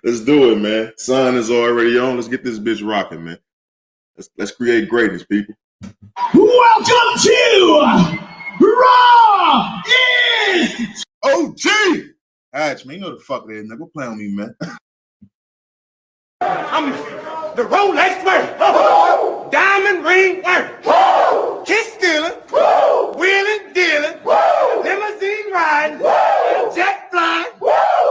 Let's do it, man. Sun is already on. Let's get this bitch rocking, man. Let's create greatness, people. Welcome to Raw is OG. Hatch, man, you know the fuck it is, nigga. Go play on me, man. I'm the Rolex worth, diamond ring worth, kiss stealing, wheeling dealing, limousine riding, jet flying,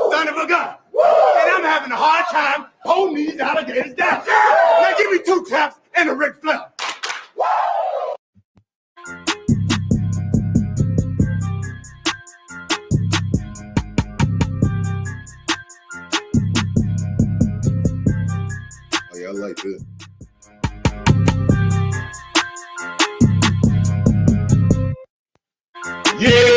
son of a gun. And I'm having a hard time holding these alligators down. Now give me 2 claps and a Ric Flair. Oh, yeah, I like this. Yes,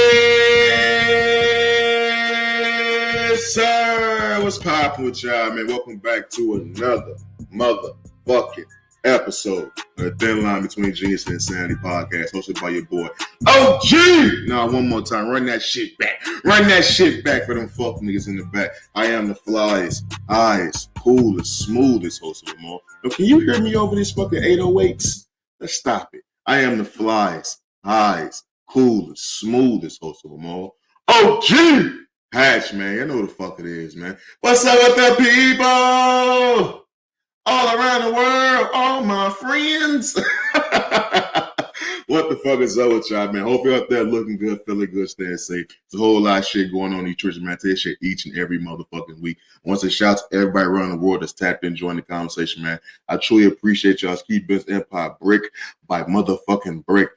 sir. What's poppin' with y'all, man? Welcome back to another motherfucking episode of the Thin Line Between Genius and Insanity podcast, hosted by your boy OG. Now, one more time, run that shit back. Run that shit back for them fuck niggas in the back. I am the flyest, highest, coolest, smoothest host of them all. But can you hear me over this fucking 808s? Let's stop it. I am the flyest, highest, coolest, smoothest host of them all. OG Hatch, man. You know what the fuck it is, man. What's up with the people? All around the world, all my friends. What the fuck is up with y'all, man? Hope you're out there looking good, feeling good, staying safe. There's a whole lot of shit going on in these churches, man. I tell you shit each and every motherfucking week. I want to shout to everybody around the world that's tapped in, joining the conversation, man. I truly appreciate y'all's keep this empire brick by motherfucking brick.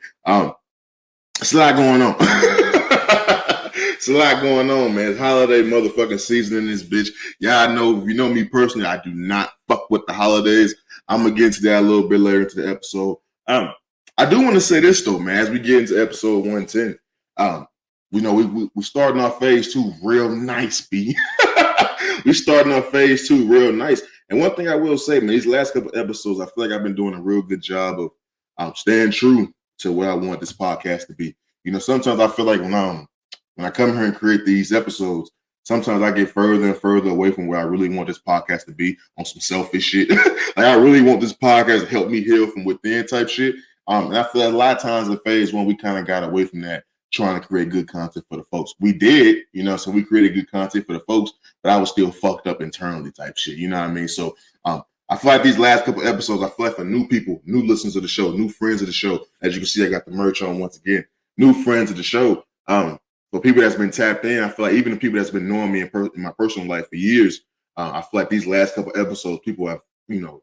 It's a lot going on. It's a lot going on, man. It's holiday motherfucking season in this bitch. Y'all know, if you know me personally, I do not fuck with the holidays. I'm going to get into that a little bit later into the episode. I do want to say this, though, man, as we get into episode 110. We know we're starting our phase 2 real nice, B. We're starting our phase 2 real nice. And one thing I will say, man, these last couple episodes, I feel like I've been doing a real good job of staying true to what I want this podcast to be. You know, sometimes I feel like when I come here and create these episodes, sometimes I get further and further away from where I really want this podcast to be on some selfish shit. Like I really want this podcast to help me heal from within type shit. And I feel like a lot of times in phase 1, we kind of got away from that, trying to create good content for the folks. We did, you know, so we created good content for the folks, but I was still fucked up internally type shit. You know what I mean? So I feel like these last couple episodes, I feel like for new people, new listeners of the show, new friends of the show, as you can see, I got the merch on once again, new friends of the show. For people that's been tapped in, I feel like even the people that's been knowing me in my personal life for years, I feel like these last couple episodes, people have, you know,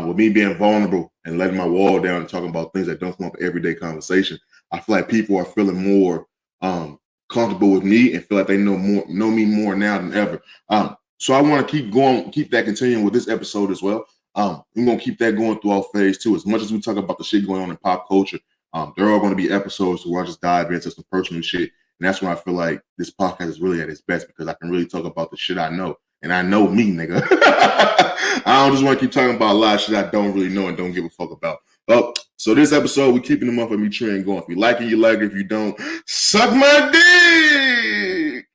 with me being vulnerable and letting my wall down and talking about things that don't come up in everyday conversation, I feel like people are feeling more comfortable with me and feel like they know me more now than ever. So I want to keep that continuing with this episode as well. We're going to keep that going throughout phase 2. As much as we talk about the shit going on in pop culture, there are going to be episodes where I just dive into some personal shit. And that's when I feel like this podcast is really at its best, because I can really talk about the shit I know. And I know me, nigga. I don't just want to keep talking about a lot of shit I don't really know and don't give a fuck about. So this episode, we're keeping the month of me train going. If you like it, you like it. If you don't, suck my dick.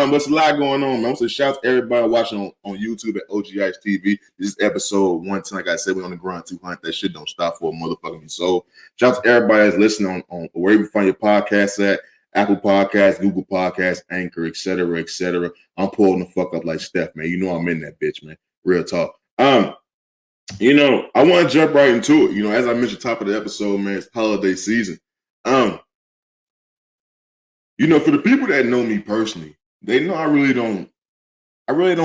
But it's a lot going on, man. So shout out to everybody watching on YouTube at OGHatchTV. This is episode 110. Like I said, we're on the grind 200. That shit don't stop for a motherfucking soul. Shout out to everybody that's listening on wherever you find your podcasts at. Apple Podcasts, Google Podcasts, Anchor, etc., etc. I'm pulling the fuck up like Steph, man. You know I'm in that bitch, man. Real talk. You know, I want to jump right into it. You know, as I mentioned top of the episode, man, it's holiday season. You know, for the people that know me personally, they know I really don't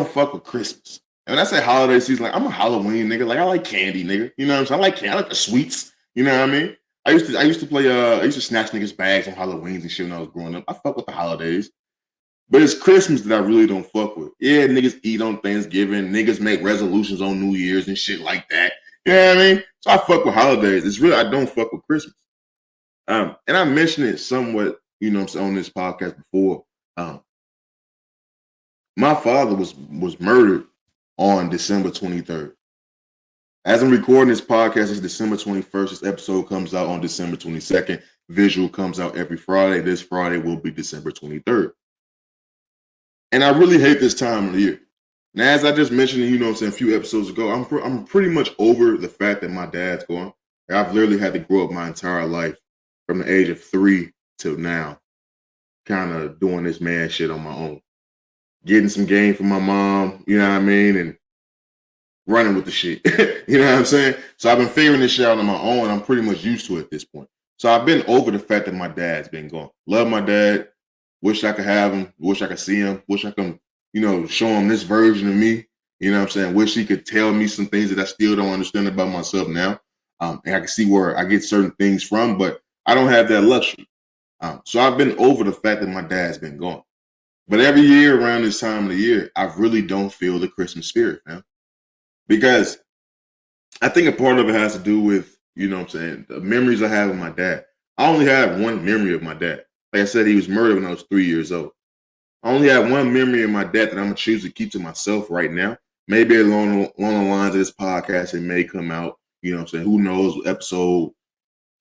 fuck with Christmas. And when I say holiday season, like I'm a Halloween nigga. Like I like candy, nigga. You know what I'm saying? I like candy. I like the sweets. You know what I mean? I used to snatch niggas' bags on Halloweens and shit when I was growing up. I fuck with the holidays. But it's Christmas that I really don't fuck with. Yeah, niggas eat on Thanksgiving. Niggas make resolutions on New Year's and shit like that. You know what I mean? So I fuck with holidays. It's really, I don't fuck with Christmas. And I mentioned it somewhat, you know what I'm saying, on this podcast before. My father was murdered on December 23rd. As I'm recording this podcast, it's December 21st. This episode comes out on December 22nd. Visual comes out every Friday. This Friday will be December 23rd. And I really hate this time of the year. Now, as I just mentioned, you know what I'm saying, a few episodes ago, I'm pretty much over the fact that my dad's gone. I've literally had to grow up my entire life from the age of 3 till now, kind of doing this man shit on my own. Getting some game from my mom, you know what I mean? And running with the shit. You know what I'm saying? So I've been figuring this shit out on my own. I'm pretty much used to it at this point. So I've been over the fact that my dad's been gone. Love my dad. Wish I could have him. Wish I could see him. Wish I could, you know, show him this version of me. You know what I'm saying? Wish he could tell me some things that I still don't understand about myself now. And I can see where I get certain things from, but I don't have that luxury. So I've been over the fact that my dad's been gone. But every year around this time of the year, I really don't feel the Christmas spirit, man. Because I think a part of it has to do with, you know what I'm saying, the memories I have of my dad. I only have one memory of my dad. Like I said, he was murdered when I was 3 years old. I only have one memory of my dad that I'm going to choose to keep to myself right now. Maybe along the lines of this podcast, it may come out, you know what I'm saying, who knows, episode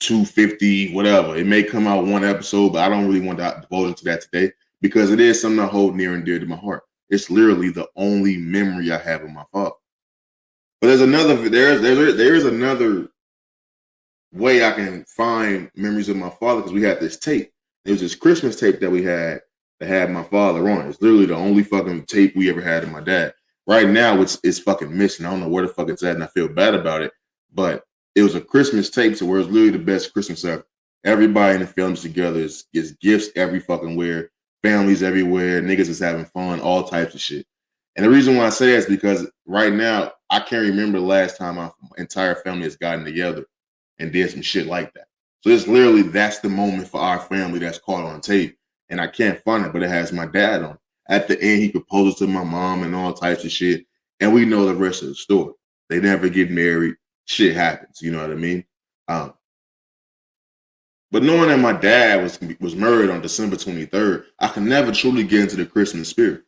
250, whatever. It may come out one episode, but I don't really want to divulge into that today because it is something I hold near and dear to my heart. It's literally the only memory I have of my father. But there's another way I can find memories of my father because we had this tape. It was this Christmas tape that we had that had my father on. It's literally the only fucking tape we ever had of my dad. Right now, it's fucking missing. I don't know where the fuck it's at, and I feel bad about it. But it was a Christmas tape, so where it's literally the best Christmas ever. Everybody in the films together is gifts every fucking where, families everywhere, niggas is having fun, all types of shit. And the reason why I say that is because right now, I can't remember the last time my entire family has gotten together and did some shit like that. So it's literally, that's the moment for our family that's caught on tape. And I can't find it, but it has my dad on. At the end, he proposes to my mom and all types of shit. And we know the rest of the story. They never get married. Shit happens. You know what I mean? But knowing that my dad was murdered on December 23rd, I can never truly get into the Christmas spirit.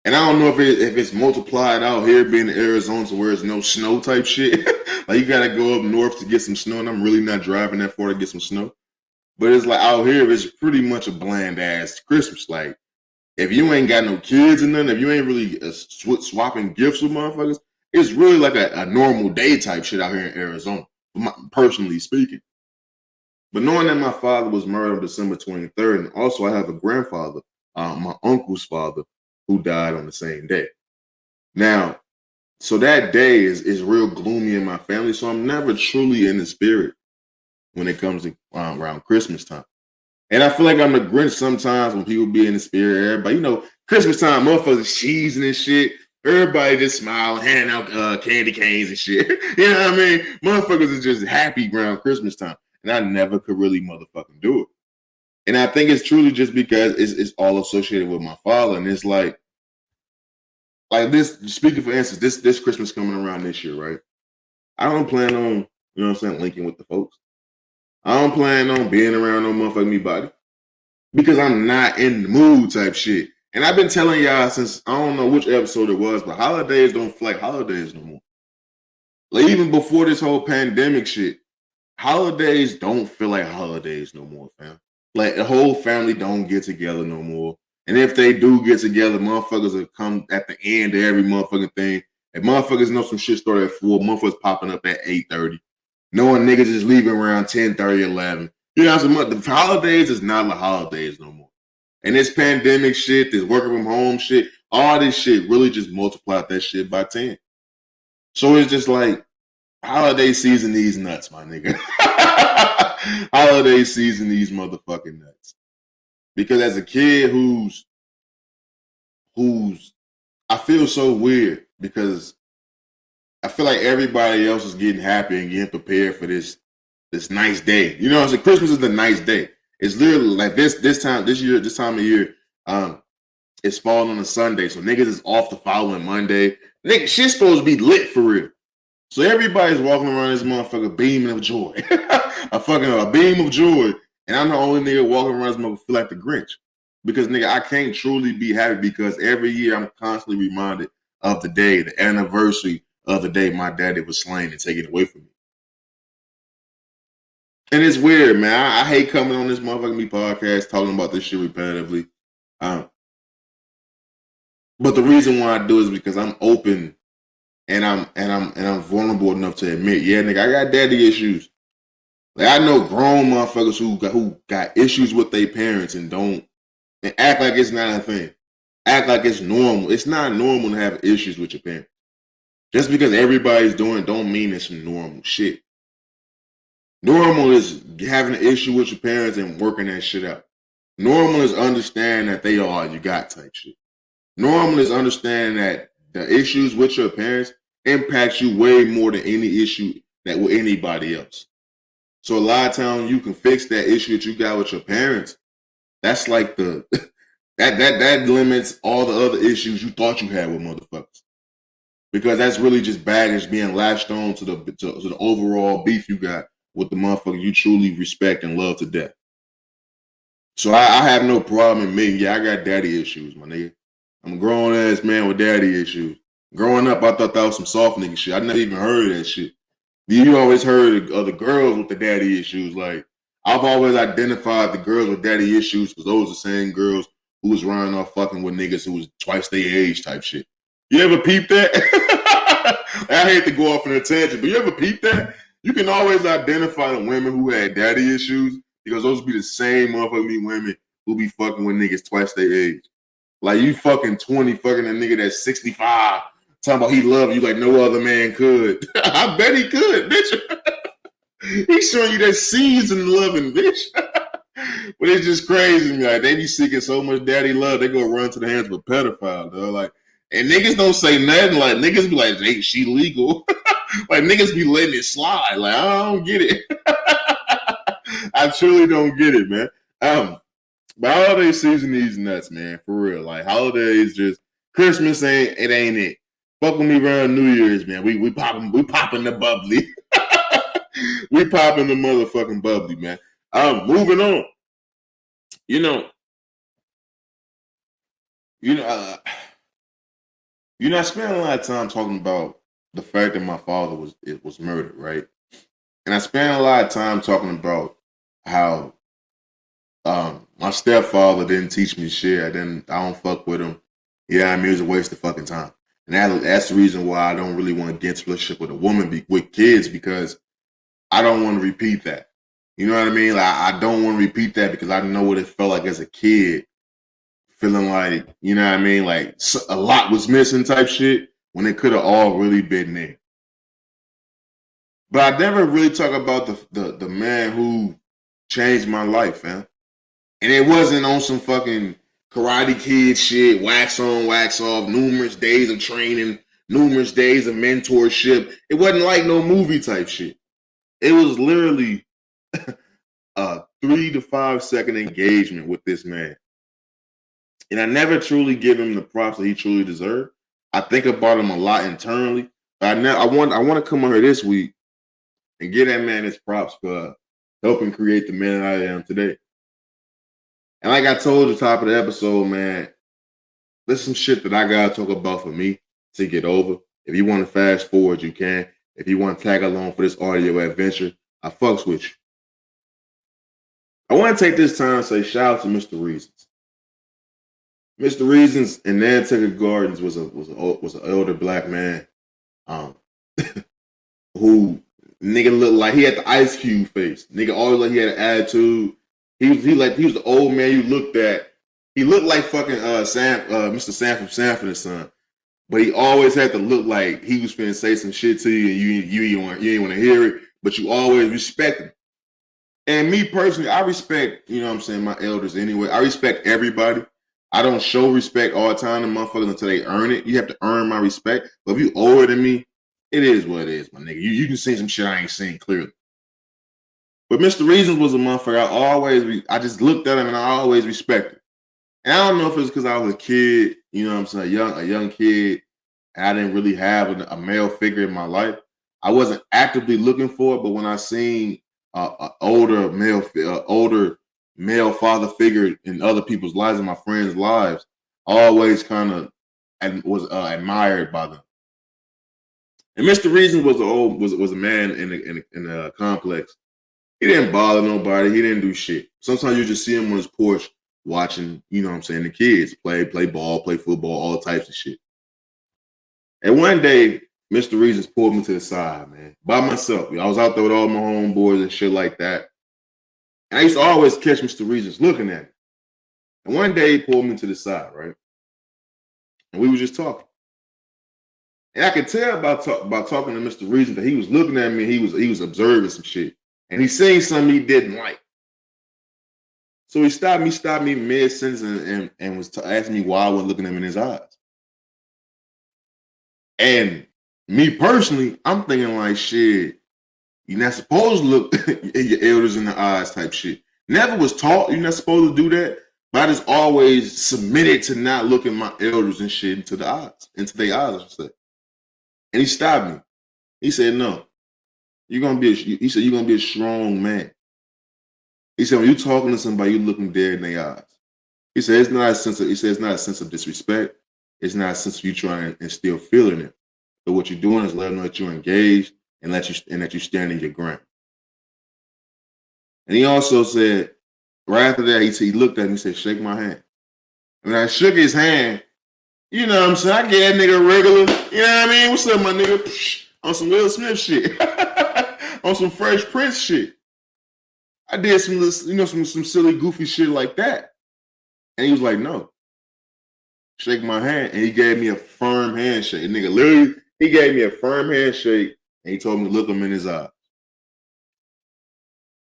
And I don't know if it's multiplied out here being in Arizona to where there's no snow type shit. Like you gotta go up north to get some snow, and I'm really not driving that far to get some snow. But it's like out here, it's pretty much a bland ass Christmas. Like if you ain't got no kids and nothing, if you ain't really swapping gifts with motherfuckers, it's really like a normal day type shit out here in Arizona, personally speaking. But knowing that my father was murdered on December 23rd, and also I have a grandfather, my uncle's father, who died on the same day. Now, so that day is real gloomy in my family, so I'm never truly in the spirit when it comes to around Christmas time. And I feel like I'm the Grinch sometimes when people be in the spirit. Everybody, you know, Christmas time, motherfuckers cheesing and shit. Everybody just smiling, handing out candy canes and shit. You know what I mean? Motherfuckers is just happy around Christmas time. And I never could really motherfucking do it. And I think it's truly just because it's all associated with my father. And it's like this, speaking for instance, this Christmas coming around this year, right? I don't plan on, you know what I'm saying, linking with the folks. I don't plan on being around no motherfucking me body because I'm not in the mood type shit. And I've been telling y'all since, I don't know which episode it was, but holidays don't feel like holidays no more. Like even before this whole pandemic shit, holidays don't feel like holidays no more, fam. Like the whole family don't get together no more. And if they do get together, motherfuckers will come at the end of every motherfucking thing. And motherfuckers know some shit started at 4, motherfuckers popping up at 8:30. Knowing niggas is leaving around 10:30, 11. You know, so the holidays is not like holidays no more. And this pandemic shit, this working from home shit, all this shit really just multiplied that shit by 10. So it's just like, holiday season these nuts, my nigga. Holiday season these motherfucking nuts. Because as a kid who's I feel so weird because I feel like everybody else is getting happy and getting prepared for this nice day. You know what I'm saying? Christmas is the nice day. It's literally like this time of year, it's falling on a Sunday. So niggas is off the following Monday. Nigga, shit's supposed to be lit for real. So everybody's walking around this motherfucker beaming of joy. a beam of joy. And I'm the only nigga walking around this motherfucker feel like the Grinch. Because nigga, I can't truly be happy because every year I'm constantly reminded of the day, the anniversary of the day my daddy was slain and taken away from me. And it's weird, man. I hate coming on this motherfucking me podcast talking about this shit repetitively. But the reason why I do is because I'm open and I'm vulnerable enough to admit, yeah, nigga, I got daddy issues. Like I know grown motherfuckers who got issues with their parents and don't and act like it's not a thing. Act like it's normal. It's not normal to have issues with your parents. Just because everybody's doing it don't mean it's some normal shit. Normal is having an issue with your parents and working that shit out. Normal is understanding that they are you got type shit. Normal is understanding that the issues with your parents impacts you way more than any issue that with anybody else. So a lot of times you can fix that issue that you got with your parents. That's like the that limits all the other issues you thought you had with motherfuckers. Because that's really just baggage being latched on to the overall beef you got with the motherfucker you truly respect and love to death. So I have no problem admitting, yeah, I got daddy issues, my nigga. I'm a grown ass man with daddy issues. Growing up, I thought that was some soft nigga shit. I never even heard of that shit. You always heard of the girls with the daddy issues. Like, I've always identified the girls with daddy issues because those are the same girls who was running off fucking with niggas who was twice their age type shit. You ever peep that? I hate to go off on a tangent, but you ever peep that? You can always identify the women who had daddy issues because those be the same motherfucking women who be fucking with niggas twice their age. Like you fucking 20 fucking a nigga that's 65 talking about he love you like no other man could. I bet he could, bitch. He's showing you that seasoned loving, bitch. But it's just crazy to me. Like they be seeking so much daddy love, they go run to the hands of a pedophile, dog. Like, and niggas don't say nothing. Like niggas be like, hey, she legal. Like niggas be letting it slide. Like I don't get it. I truly don't get it, man. But holiday season needs nuts, man. For real. Like holidays, just Christmas ain't it. Fuck with me around New Year's, man. We popping the bubbly. We popping the motherfucking bubbly, man. Moving on. I spent a lot of time talking about the fact that my father was murdered, right? And I spent a lot of time talking about how my stepfather didn't teach me shit. I don't fuck with him. Yeah, I mean, it was a waste of fucking time. And that's the reason why I don't really want to get into a relationship with a woman with kids, because I don't want to repeat that. You know what I mean? Like, I don't want to repeat that because I know what it felt like as a kid, feeling like, you know what I mean? Like a lot was missing type shit when it could have all really been there. But I never really talk about the man who changed my life, man. And it wasn't on some fucking Karate Kid shit, wax on, wax off, numerous days of training, numerous days of mentorship. It wasn't like no movie type shit. It was literally a 3 to 5 second engagement with this man. And I never truly give him the props that he truly deserved. I think about him a lot internally. But I want to come on here this week and give that man his props for helping create the man I am today. And like I told you, top of the episode, man, there's some shit that I gotta talk about for me to get over. If you want to fast forward, you can. If you want to tag along for this audio adventure, I fucks with you. I want to take this time to say shout out to Mr. Reasons. Mr. Reasons in Nantucket Gardens was an elder black man, who nigga looked like he had the Ice Cube face. Nigga always like he had an attitude. He was the old man you looked at. He looked like fucking Mr. Sam from Sanford and Son, but he always had to look like he was finna say some shit to you and you ain't want to hear it, but you always respect him. And me personally, I respect, you know what I'm saying, my elders anyway. I respect everybody. I don't show respect all the time to motherfuckers until they earn it. You have to earn my respect. But if you older than me, it is what it is, my nigga. You can see some shit I ain't seen clearly. But Mr. Reasons was a motherfucker. I just looked at him and I always respected. And I don't know if it's because I was a kid, you know what I'm saying, a young kid. And I didn't really have a male figure in my life. I wasn't actively looking for it, but when I seen an older male father figure in other people's lives and my friends' lives, I always kind of was admired by them. And Mr. Reasons was a man in a complex. He didn't bother nobody. He didn't do shit. Sometimes you just see him on his porch watching, you know what I'm saying, the kids play ball, play football, all types of shit. And one day, Mr. Reasons pulled me to the side, man, by myself. I was out there with all my homeboys and shit like that. And I used to always catch Mr. Reasons looking at me. And one day he pulled me to the side, right? And we were just talking. And I could tell by talking to Mr. Reasons that he was looking at me, he was observing some shit. And he seen something he didn't like. So he stopped me mid-sentence and was asking me why I wasn't looking him in his eyes. And me personally, I'm thinking like, shit, you're not supposed to look your elders in the eyes type shit. Never was taught you're not supposed to do that, but I just always submitted to not looking my elders and shit into their eyes, I should say. And he stopped me. He said, no, you're gonna be a strong man. He said, when you're talking to somebody, you're looking dead in their eyes. He said, it's not a sense of disrespect. It's not a sense of you trying to instill fear in it. But what you're doing is letting them know that you're engaged and that you stand in your ground. And he also said, right after that, he looked at me and said, shake my hand. And when I shook his hand, you know what I'm saying? I gave that nigga regular, you know what I mean? What's up, my nigga? Psh, on some Will Smith shit. On some Fresh Prince shit. I did some silly, goofy shit like that. And he was like, no. Shake my hand. And he gave me a firm handshake. And nigga, literally, he gave me a firm handshake and he told me to look him in his eyes.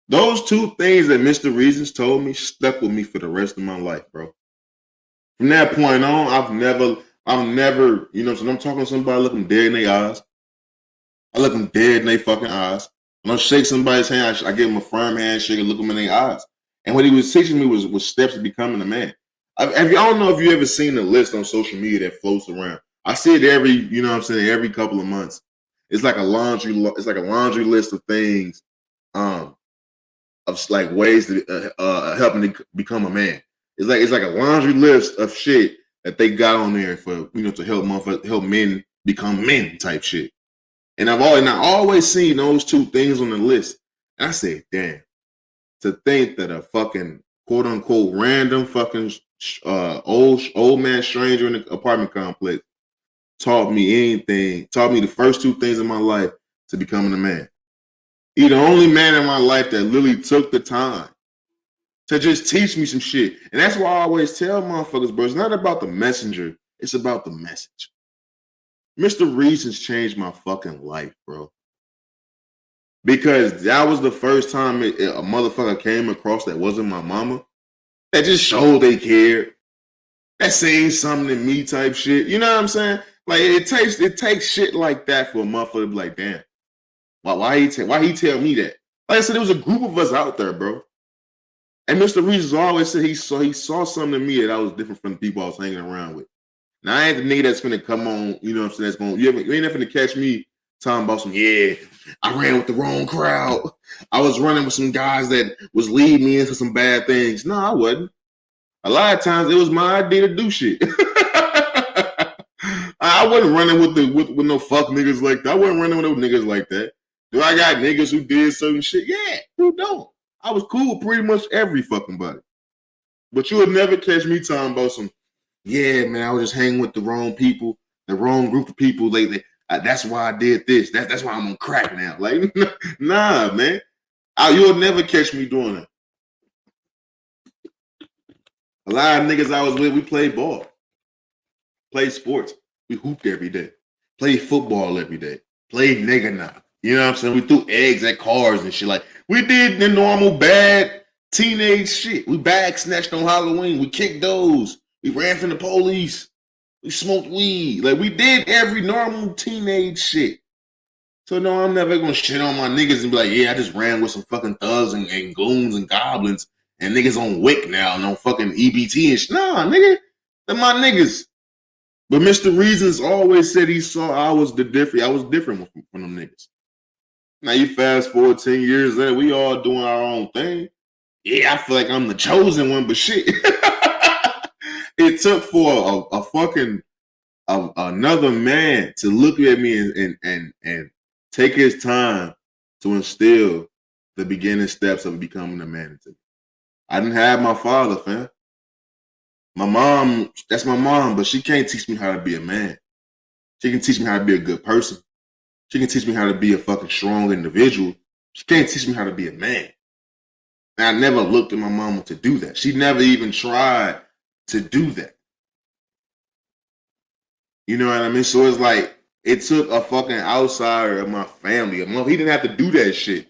Those two things that Mr. Reasons told me stuck with me for the rest of my life, bro. From that point on, I've never, you know, so when I'm talking to somebody, I look them dead in their eyes. I look them dead in their fucking eyes. When I shake somebody's hand, I give them a firm handshake and look them in their eyes. And what he was teaching me was steps to becoming a man. I don't know if you ever seen the list on social media that floats around. I see it every couple of months. It's like a laundry list of things, of like ways to helping to become a man. It's like a laundry list of shit that they got on there for, you know, to help men become men type shit. And I always seen those two things on the list. And I said, damn, to think that a fucking quote unquote random fucking old man stranger in the apartment complex taught me the first two things in my life to becoming a man. He's the only man in my life that literally took the time to just teach me some shit. And that's why I always tell motherfuckers, bro, it's not about the messenger, it's about the message. Mr. Reasons changed my fucking life, bro. Because that was the first time a motherfucker came across that wasn't my mama. That just showed they cared. That saying something to me type shit. You know what I'm saying? Like it takes shit like that for a motherfucker to be like, damn. Why he tell me that? Like I said, there was a group of us out there, bro. And Mr. Reasons always said he saw something in me that I was different from the people I was hanging around with. Now I ain't the nigga that's finna come on, you know what I'm saying? That's going, you ain't never finna catch me talking about some, yeah, I ran with the wrong crowd. I was running with some guys that was leading me into some bad things. No, I wasn't. A lot of times it was my idea to do shit. I wasn't running with no fuck niggas like that. I wasn't running with no niggas like that. Do I got niggas who did certain shit? Yeah, who don't? I was cool with pretty much every fucking body. But you would never catch me talking about some, yeah, man, I was just hanging with the wrong people, the wrong group of people lately. That's why I did this. That's why I'm on crack now. Like, nah, man. You'll never catch me doing that. A lot of niggas I was with, we played ball, played sports. We hooped every day, played football every day, played nigga now. You know what I'm saying? We threw eggs at cars and shit. Like, we did the normal bad teenage shit. We bag snatched on Halloween. We kicked those. We ran from the police. We smoked weed. Like, we did every normal teenage shit. So, no, I'm never going to shit on my niggas and be like, yeah, I just ran with some fucking thugs and goons and goblins and niggas on WIC now and on fucking EBT and shit. Nah, nigga, they're my niggas. But Mr. Reasons always said he saw I was different from them niggas. Now, you fast forward 10 years later, we all doing our own thing. Yeah, I feel like I'm the chosen one, but shit. It took for a fucking another man to look at me and take his time to instill the beginning steps of becoming a man. I didn't have my father, fam. My mom, that's my mom, but she can't teach me how to be a man. She can teach me how to be a good person. She can teach me how to be a fucking strong individual. She can't teach me how to be a man. And I never looked at my mama to do that. She never even tried to do that. You know what I mean? So it's like, it took a fucking outsider of my family. He didn't have to do that shit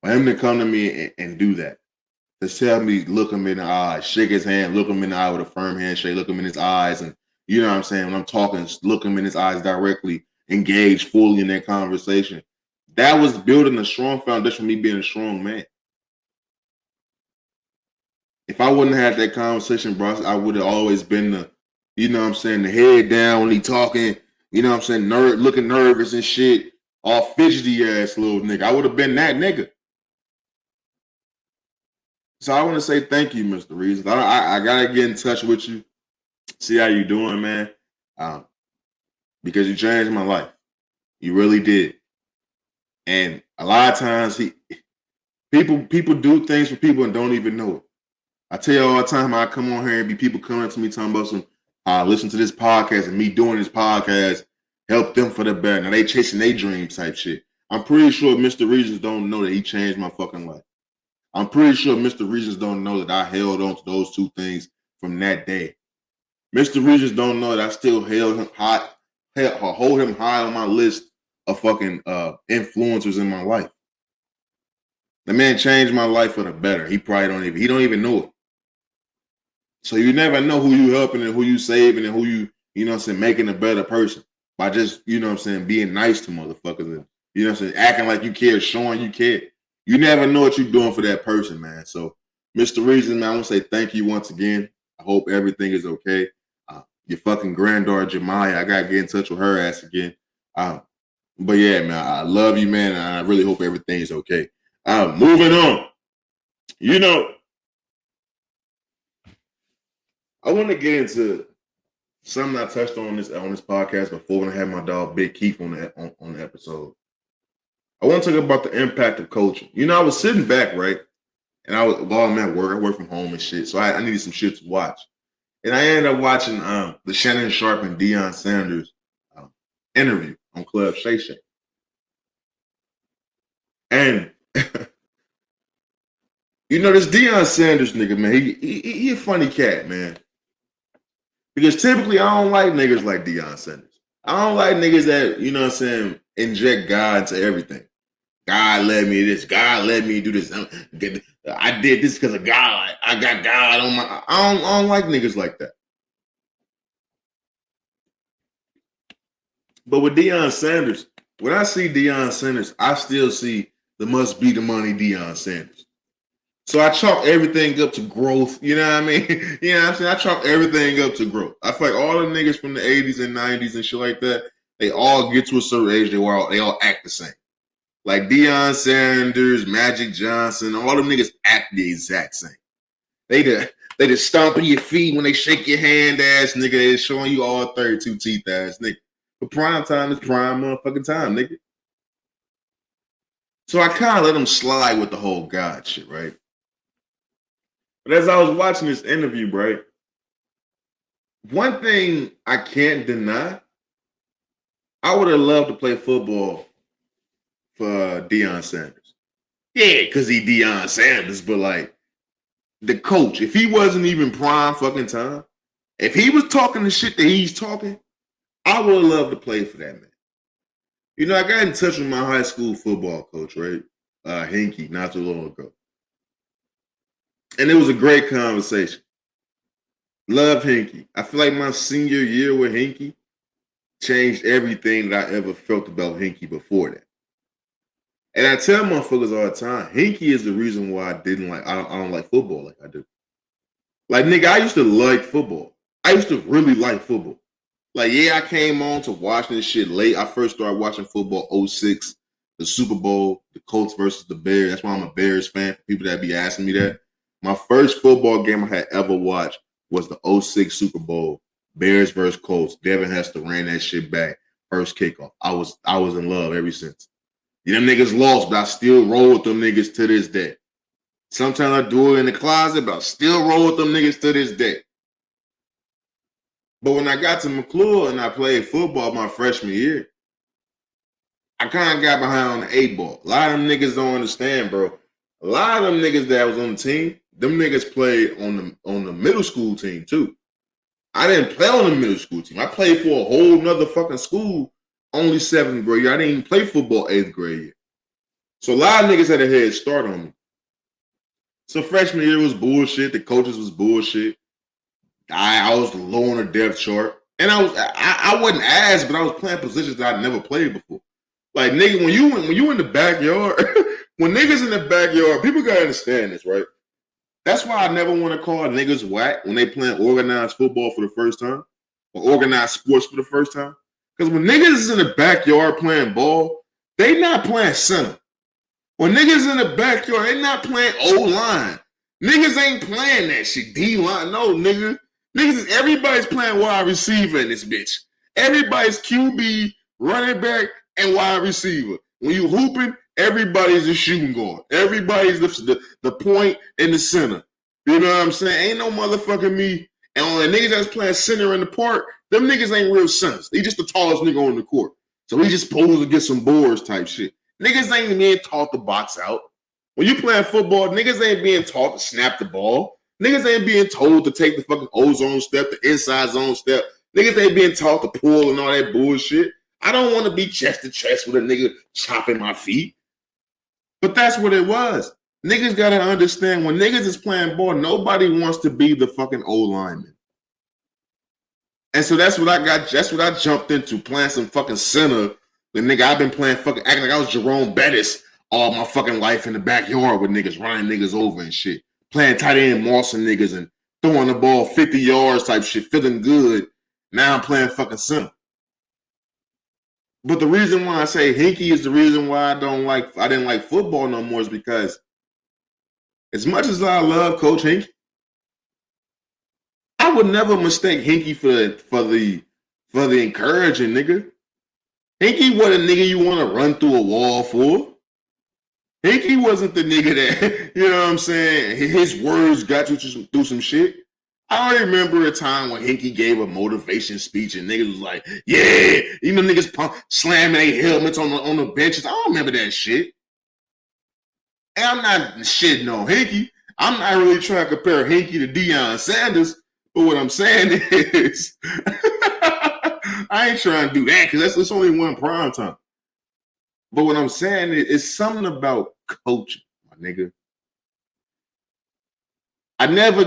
for him to come to me and do that. To tell me, look him in the eye, shake his hand, look him in the eye with a firm handshake, look him in his eyes. And you know what I'm saying? When I'm talking, look him in his eyes directly, engage fully in that conversation. That was building a strong foundation for me being a strong man. If I wouldn't have had that conversation, bro, I would have always been the, you know what I'm saying, the head down when he talking, you know what I'm saying, looking nervous and shit, all fidgety ass little nigga. I would have been that nigga. So I want to say thank you, Mr. Reasons. I gotta get in touch with you, see how you doing, man, because you changed my life. You really did. And a lot of times people do things for people and don't even know it. I tell you all the time, I come on here and be people coming to me talking about some, listen to this podcast and me doing this podcast help them for the better. Now they chasing their dreams type shit. I'm pretty sure Mr. Reasons don't know that he changed my fucking life. I'm pretty sure Mr. Reasons don't know that I held on to those two things from that day. Mr. Reasons don't know that I still hold him high on my list of fucking influencers in my life. The man changed my life for the better. He probably don't even know it. So you never know who you helping and who you saving and who you know what I'm saying, making a better person by just, you know what I'm saying, being nice to motherfuckers and, you know what I'm saying, acting like you care, showing you care. You never know what you're doing for that person, man. So, Mr. Reason, man, I want to say thank you once again. I hope everything is okay. Your fucking granddaughter, Jemiah, I got to get in touch with her ass again. But yeah, man, I love you, man, and I really hope everything's okay. Moving on. You know, I want to get into something I touched on this podcast before when I had my dog Big Keith on the episode. I want to talk about the impact of coaching. You know, I was sitting back, right? And while I'm at work, I work from home and shit. So I needed some shit to watch. And I ended up watching the Shannon Sharpe and Deion Sanders interview on Club Shay Shay. And, you know, this Deion Sanders nigga, man, he a funny cat, man. Because typically I don't like niggas like Deion Sanders. I don't like niggas that, you know what I'm saying, inject God into everything. God led me this. God led me do this. I did this because of God. I got God on my. I don't like niggas like that. But with Deion Sanders, when I see Deion Sanders, I still see the must be the money Deion Sanders. So I chalk everything up to growth. You know what I mean? You know what I'm saying? I chalk everything up to growth. I feel like all the niggas from the 80s and 90s and shit like that, they all get to a certain age, they all act the same. Like Deion Sanders, Magic Johnson, all them niggas act the exact same. They just stomping your feet when they shake your hand ass nigga. They showing you all 32 teeth ass nigga. But prime time is prime motherfucking time, nigga. So I kind of let them slide with the whole God shit, right? But as I was watching this interview, right, one thing I can't deny, I would have loved to play football for Deion Sanders. Yeah, because he Deion Sanders, but like the coach, if he wasn't even prime fucking time, if he was talking the shit that he's talking, I would have loved to play for that man. You know, I got in touch with my high school football coach, right? Hinkie, not too long ago. And it was a great conversation. Love Hinkie. I feel like my senior year with Hinkie changed everything that I ever felt about Hinkie before that. And I tell motherfuckers all the time, Hinkie is the reason why I don't like football like I do. Like, nigga, I used to like football. I used to really like football. Like, yeah, I came on to watching this shit late. I first started watching football 06, the Super Bowl, the Colts versus the Bears. That's why I'm a Bears fan, for people that be asking me that. My first football game I had ever watched was the 06 Super Bowl, Bears versus Colts. Devin Hester ran that shit back, first kickoff. I was in love ever since. Them niggas lost, but I still roll with them niggas to this day. Sometimes I do it in the closet, but I still roll with them niggas to this day. But when I got to McClure and I played football my freshman year, I kind of got behind on the 8 ball. A lot of them niggas don't understand, bro. A lot of them niggas that was on the team, them niggas played on the middle school team too. I didn't play on the middle school team. I played for a whole nother fucking school, only 7th grade year. I didn't even play football 8th grade year. So a lot of niggas had a head start on me. So freshman year was bullshit. The coaches was bullshit. I was low on the depth chart. And I wasn't ass, but I was playing positions that I'd never played before. Like, nigga, when you in the backyard, when niggas in the backyard, people gotta understand this, right? That's why I never want to call niggas whack when they playing organized football for the first time or organized sports for the first time. Because when niggas is in the backyard playing ball, they not playing center. When niggas in the backyard, they not playing O-line. Niggas ain't playing that shit. D-line, no, nigga. Niggas, everybody's playing wide receiver in this bitch. Everybody's QB, running back, and wide receiver. When you hooping, everybody's a shooting guard. Everybody's the point in the center. You know what I'm saying? Ain't no motherfucking me. And on the niggas that's playing center in the park, them niggas ain't real centers. They just the tallest nigga on the court. So he just supposed to get some boards type shit. Niggas ain't being taught to box out. When you playing football, niggas ain't being taught to snap the ball. Niggas ain't being told to take the fucking ozone step, the inside zone step. Niggas ain't being taught to pull and all that bullshit. I don't want to be chest to chest with a nigga chopping my feet. But that's what it was. Niggas got to understand when niggas is playing ball, nobody wants to be the fucking O-lineman. And so that's what I got. That's what I jumped into, playing some fucking center. The nigga, I've been playing fucking, acting like I was Jerome Bettis all my fucking life in the backyard with niggas, running niggas over and shit. Playing tight end Mossing niggas and throwing the ball 50 yards type shit, feeling good. Now I'm playing fucking center. But the reason why I say hinky is the reason why I didn't like football no more is because as much as I love Coach Hinkie, I would never mistake Hinkie for the encouraging nigga. Hinkie wasn't a nigga you want to run through a wall for. Hinkie wasn't the nigga that, you know what I'm saying, his words got you through some shit. I remember a time when Hinkie gave a motivation speech and niggas was like, yeah, you know, niggas slamming their helmets on the benches. I don't remember that shit. And I'm not shitting on Hinkie. I'm not really trying to compare Hinkie to Deion Sanders, but what I'm saying is, I ain't trying to do that because that's only one prime time. But what I'm saying is, it's something about coaching, my nigga. I never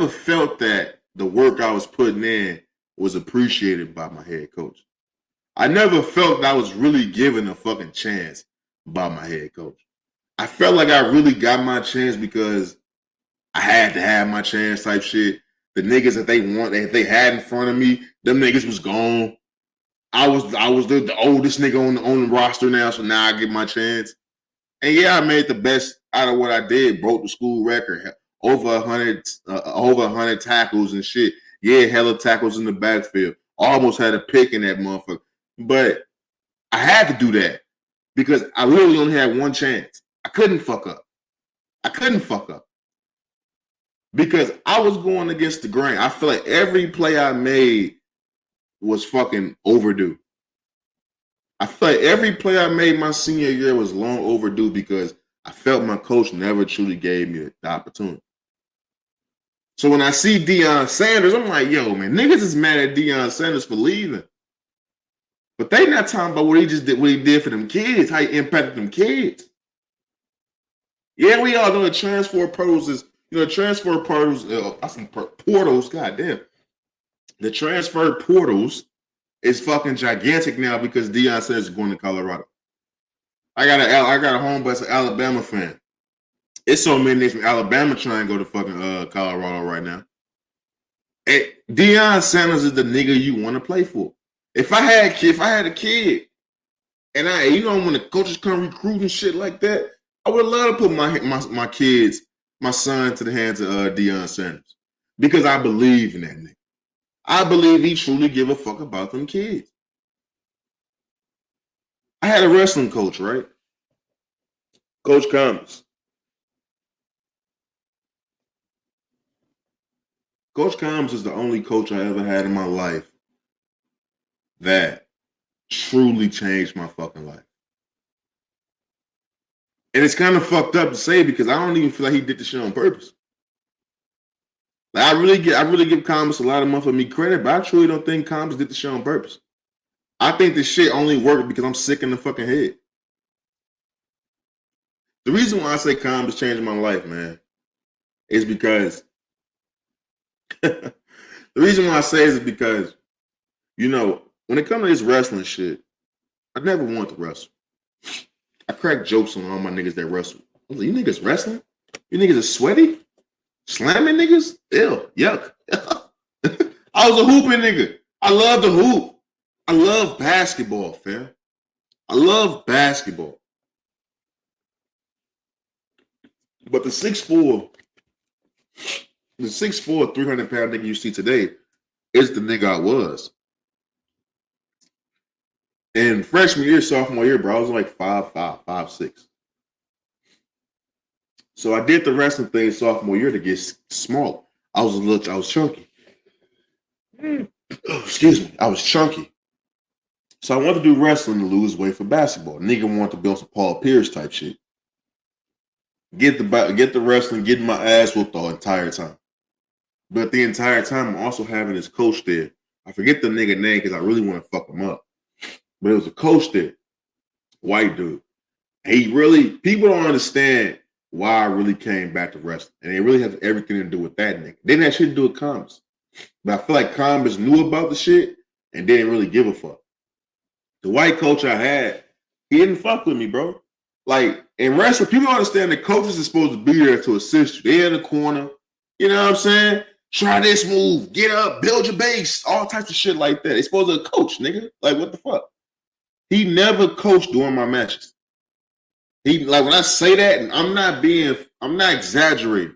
felt that the work I was putting in was appreciated by my head coach. I never felt I was really given a fucking chance by my head coach. I felt like I really got my chance because I had to have my chance type shit. The niggas that they had in front of me, them niggas was gone. I was the oldest nigga on the roster now, so now I get my chance. And yeah, I made the best out of what I did. Broke the school record, over 100 tackles and shit. Yeah, hella tackles in the backfield. Almost had a pick in that motherfucker. But I had to do that because I literally only had one chance. I couldn't fuck up. Because I was going against the grain. I feel like every play I made was fucking overdue. I feel like every play I made my senior year was long overdue because I felt my coach never truly gave me the opportunity. So when I see Deion Sanders, I'm like, yo, man, niggas is mad at Deion Sanders for leaving. But they not talking about what he did for them kids, how he impacted them kids. Yeah, we all know the transfer portals is, portals, goddamn. The transfer portals is fucking gigantic now because Deion Sanders is going to Colorado. I got a homeboy that's an Alabama fan. It's so many niggas from Alabama trying to go to fucking Colorado right now. Deion Sanders is the nigga you want to play for. If I had a kid, and when the coaches come recruit and shit like that, I would love to put my kids, my son, to the hands of Deion Sanders because I believe in that nigga. I believe he truly give a fuck about them kids. I had a wrestling coach, right? Coach Combs. Coach Combs is the only coach I ever had in my life that truly changed my fucking life. And it's kind of fucked up to say because I don't even feel like he did the shit on purpose. Like, I really give Combs a lot of motherfucking credit, but I truly don't think Combs did the shit on purpose. I think this shit only worked because I'm sick in the fucking head. The reason why I say Combs changed my life, man, is because the reason why I say is because, you know, when it comes to this wrestling shit, I never wanted to wrestle. I crack jokes on all my niggas that wrestle. I was like, you niggas wrestling? You niggas are sweaty? Slamming niggas? Ew, yuck. I was a hooping nigga. I love the hoop. I love basketball, fam. I love basketball. But the 6'4", 300-pound nigga you see today is the nigga I was. In freshman year, sophomore year, bro, I was like 5'5", 5'6". So I did the wrestling thing sophomore year to get small. I was chunky. Excuse me, I was chunky. So I wanted to do wrestling to lose weight for basketball. Nigga wanted to build some Paul Pierce type shit. Get the wrestling, getting my ass whooped the entire time. But the entire time, I'm also having this coach there. I forget the nigga name because I really want to fuck him up. But it was a coach there, white dude. People don't understand why I really came back to wrestling. And it really has everything to do with that nigga. They didn't have shit to do with Combs. But I feel like Combs knew about the shit and didn't really give a fuck. The white coach I had, he didn't fuck with me, bro. Like, in wrestling, people don't understand that coaches are supposed to be there to assist you. They're in the corner. You know what I'm saying? Try this move. Get up. Build your base. All types of shit like that. They're supposed to coach, nigga. Like, what the fuck? He never coached during my matches. When I say that, I'm not exaggerating.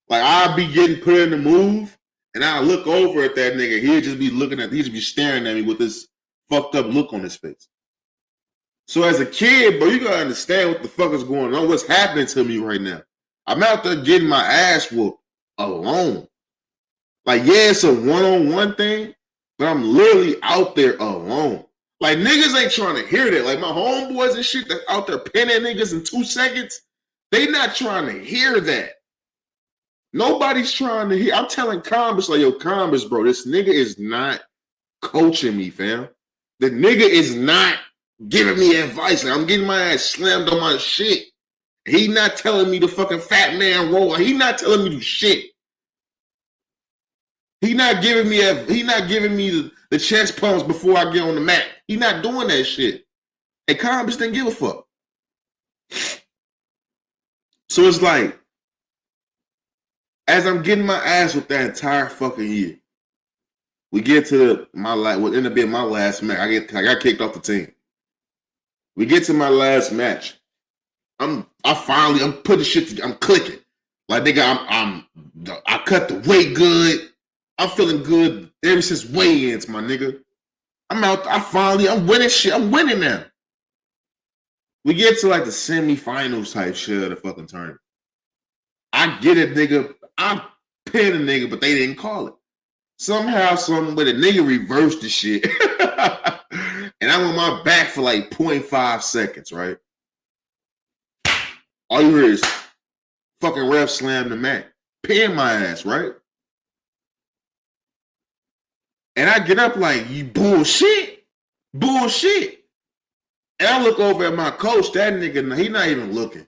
Like, I'll be getting put in the move, and I look over at that nigga. He'd just be staring at me with this fucked up look on his face. So as a kid, bro, you gotta understand what the fuck is going on, what's happening to me right now. I'm out there getting my ass whooped alone. Like, yeah, it's a one-on-one thing, but I'm literally out there alone. Like, niggas ain't trying to hear that. Like, my homeboys and shit that's out there pinning niggas in 2 seconds, they not trying to hear that. Nobody's trying to hear. I'm telling Combs, like, yo, Combs, bro, this nigga is not coaching me, fam. The nigga is not giving me advice. Like, I'm getting my ass slammed on my shit. He not telling me the fucking fat man roll. He not telling me to shit. He not giving me the chest pumps before I get on the mat. He not doing that shit. And Combs didn't give a fuck. So it's like, as I'm getting my ass with that entire fucking year, we get to what ended up being my last match. I got kicked off the team. We get to my last match. I'm putting shit together. I'm clicking. Like, nigga, I cut the weight good. I'm feeling good ever since weigh-ins, my nigga. I'm winning shit. I'm winning now. We get to like the semifinals type shit of the fucking tournament. I get it, nigga. I pinned a nigga, but they didn't call it. Somehow, some way, the nigga reversed the shit. And I'm on my back for like 0.5 seconds, right? All you hear is fucking ref slam the mat. Pin my ass, right? And I get up like, you bullshit. Bullshit. And I look over at my coach. That nigga, he not even looking.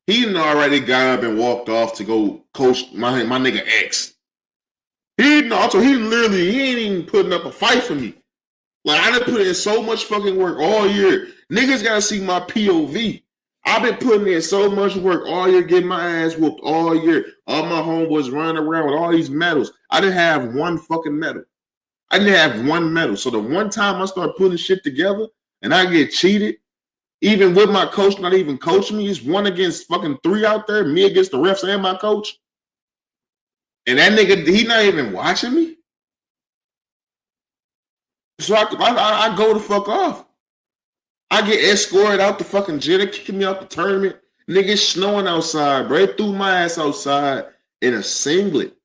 He already got up and walked off to go coach my nigga X. He ain't even putting up a fight for me. Like, I done put in so much fucking work all year. Niggas gotta see my POV. I've been putting in so much work all year, getting my ass whooped all year. All my homeboys running around with all these medals. I didn't have one fucking medal. I didn't have one medal. So the one time I start putting shit together and I get cheated, even with my coach not even coaching me, it's 1 against fucking 3 out there, me against the refs and my coach. And that nigga, he not even watching me. So I go the fuck off. I get escorted out the fucking gym, kicking me out the tournament. Nigga, it's snowing outside, bro. They threw my ass outside in a singlet.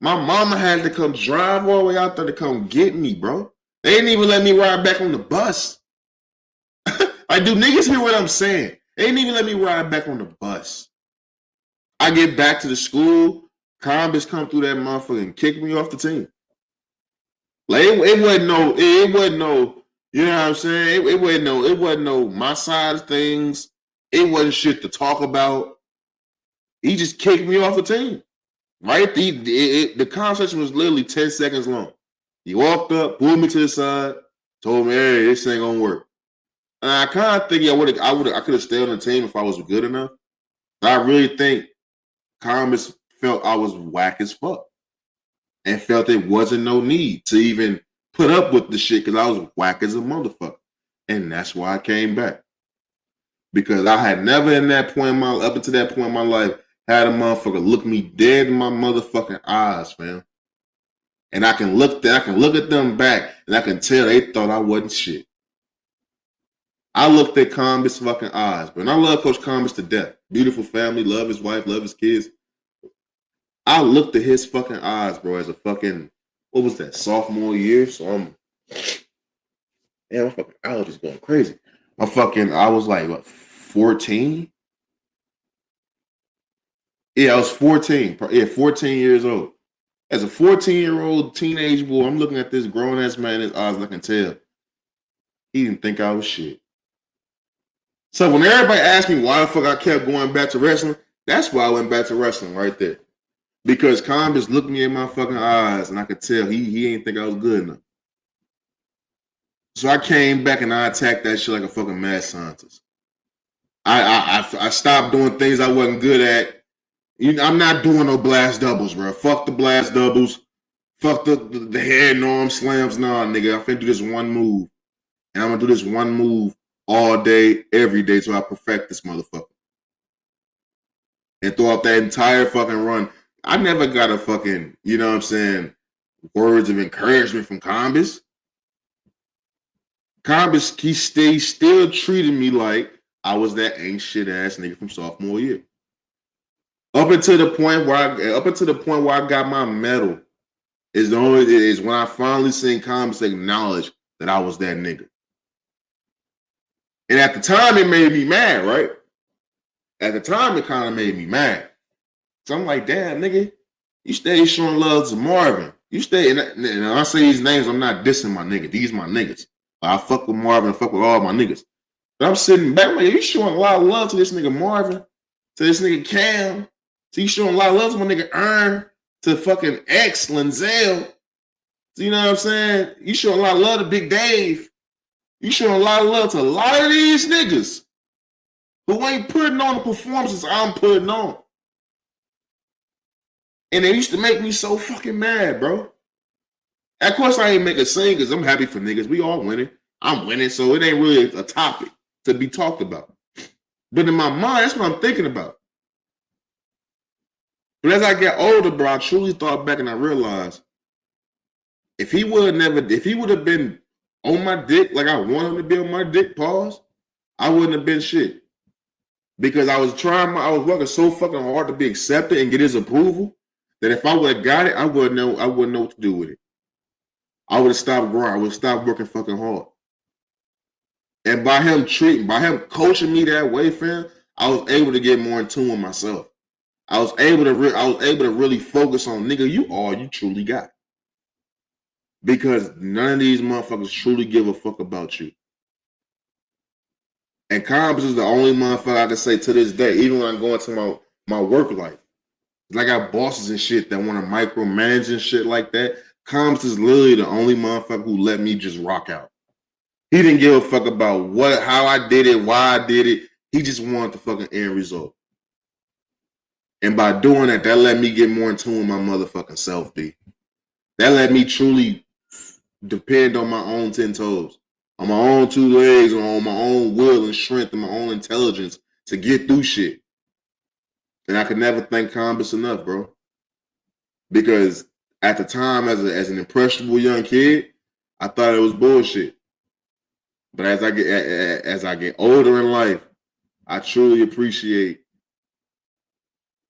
My mama had to come drive all the way out there to come get me, bro. They didn't even let me ride back on the bus. Like, do niggas hear what I'm saying? They didn't even let me ride back on the bus. I get back to the school, Combis come through that motherfucker and kick me off the team. Like it wasn't no, you know what I'm saying? It wasn't no my side of things. It wasn't shit to talk about. He just kicked me off the team. Right? The conversation was literally 10 seconds long. He walked up, pulled me to the side, told me, hey, this ain't gonna work. And I kind of think I could have stayed on the team if I was good enough. But I really think Combis felt I was whack as fuck and felt there wasn't no need to even put up with the shit because I was whack as a motherfucker. And that's why I came back. Because I had never up until that point in my life, had a motherfucker look me dead in my motherfucking eyes, man. And I can look at them back and I can tell they thought I wasn't shit. I looked at Combis' fucking eyes, but I love Coach Combis to death. Beautiful family, love his wife, love his kids. I looked at his fucking eyes, bro, as a fucking, what was that, sophomore year? So my fucking allergies going crazy. I was like, what, 14? Yeah, I was 14. Yeah, 14 years old. As a 14-year-old teenage boy, I'm looking at this grown-ass man in his eyes and I can tell he didn't think I was shit. So when everybody asked me why the fuck I kept going back to wrestling, that's why I went back to wrestling right there. Because Combis looked me in my fucking eyes and I could tell he ain't think I was good enough. So I came back and I attacked that shit like a fucking mad scientist. I stopped doing things I wasn't good at. I'm not doing no blast doubles, bro. Fuck the blast doubles. Fuck the head and arm slams. Nah, nigga. I'm finna do this one move. And I'm gonna do this one move all day, every day till I perfect this motherfucker. And throughout that entire fucking run, I never got a fucking, you know what I'm saying, words of encouragement from Combis. Combis, he still treated me like I was that ain't shit ass nigga from sophomore year. Up until the point where I got my medal is when I finally seen Combis acknowledge that I was that nigga. And at the time, it made me mad, right? At the time, it kind of made me mad. So I'm like, damn, nigga, you stay showing love to Marvin. You stay, and I say these names, I'm not dissing my nigga. These my niggas. I fuck with Marvin, I fuck with all my niggas. But I'm sitting back, like, you showing a lot of love to this nigga Marvin, to this nigga Cam. So you showing a lot of love to my nigga Ern, to fucking X, Linzel. So you know what I'm saying? You showing a lot of love to Big Dave. You showing a lot of love to a lot of these niggas who ain't putting on the performances I'm putting on. And they used to make me so fucking mad, bro. Of course, I ain't make a scene because I'm happy for niggas. We all winning. I'm winning, so it ain't really a topic to be talked about. But in my mind, that's what I'm thinking about. But as I get older, bro, I truly thought back and I realized if he would have been on my dick like I want him to be on my dick, pause, I wouldn't have been shit. Because I was working so fucking hard to be accepted and get his approval that if I would have got it, I wouldn't know what to do with it. I would have stopped growing. I would have stopped working fucking hard. And by him coaching me that way, fam, I was able to get more in tune with myself. I was able to really focus on, nigga, you all you truly got. Because none of these motherfuckers truly give a fuck about you. And Combis is the only motherfucker I can say to this day, even when I go into my work life. Like I got bosses and shit that want to micromanage and shit like that. Combis is literally the only motherfucker who let me just rock out. He didn't give a fuck about how I did it, why I did it. He just wanted the fucking end result. And by doing that let me get more in tune with my motherfucking self, B. That let me truly depend on my own 10 toes, on my own 2 legs, on my own will and strength and my own intelligence to get through shit. And I could never thank Combis enough, bro. Because at the time, as an impressionable young kid, I thought it was bullshit. But as I get older in life, I truly appreciate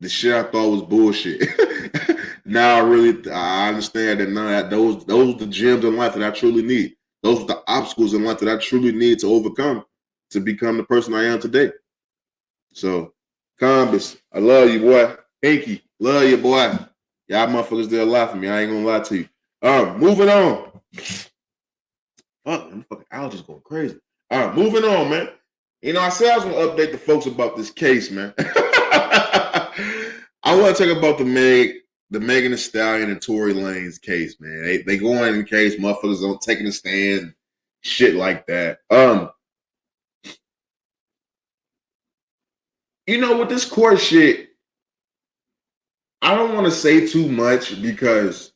the shit I thought was bullshit. Now I understand that now that those are the gems in life that I truly need. Those are the obstacles in life that I truly need to overcome to become the person I am today. So, Combis, I love you, boy. Pinky, love you, boy. Y'all motherfuckers still lie for me. I ain't gonna lie to you. Moving on. Fuck, them fucking allergies going crazy. Moving on, man. You know, I said I was gonna update the folks about this case, man. I want to talk about the Megan Thee Stallion and Tory Lanez case, man. They go in the case, motherfuckers don't taking a stand, shit like that. You know, with this court shit, I don't want to say too much because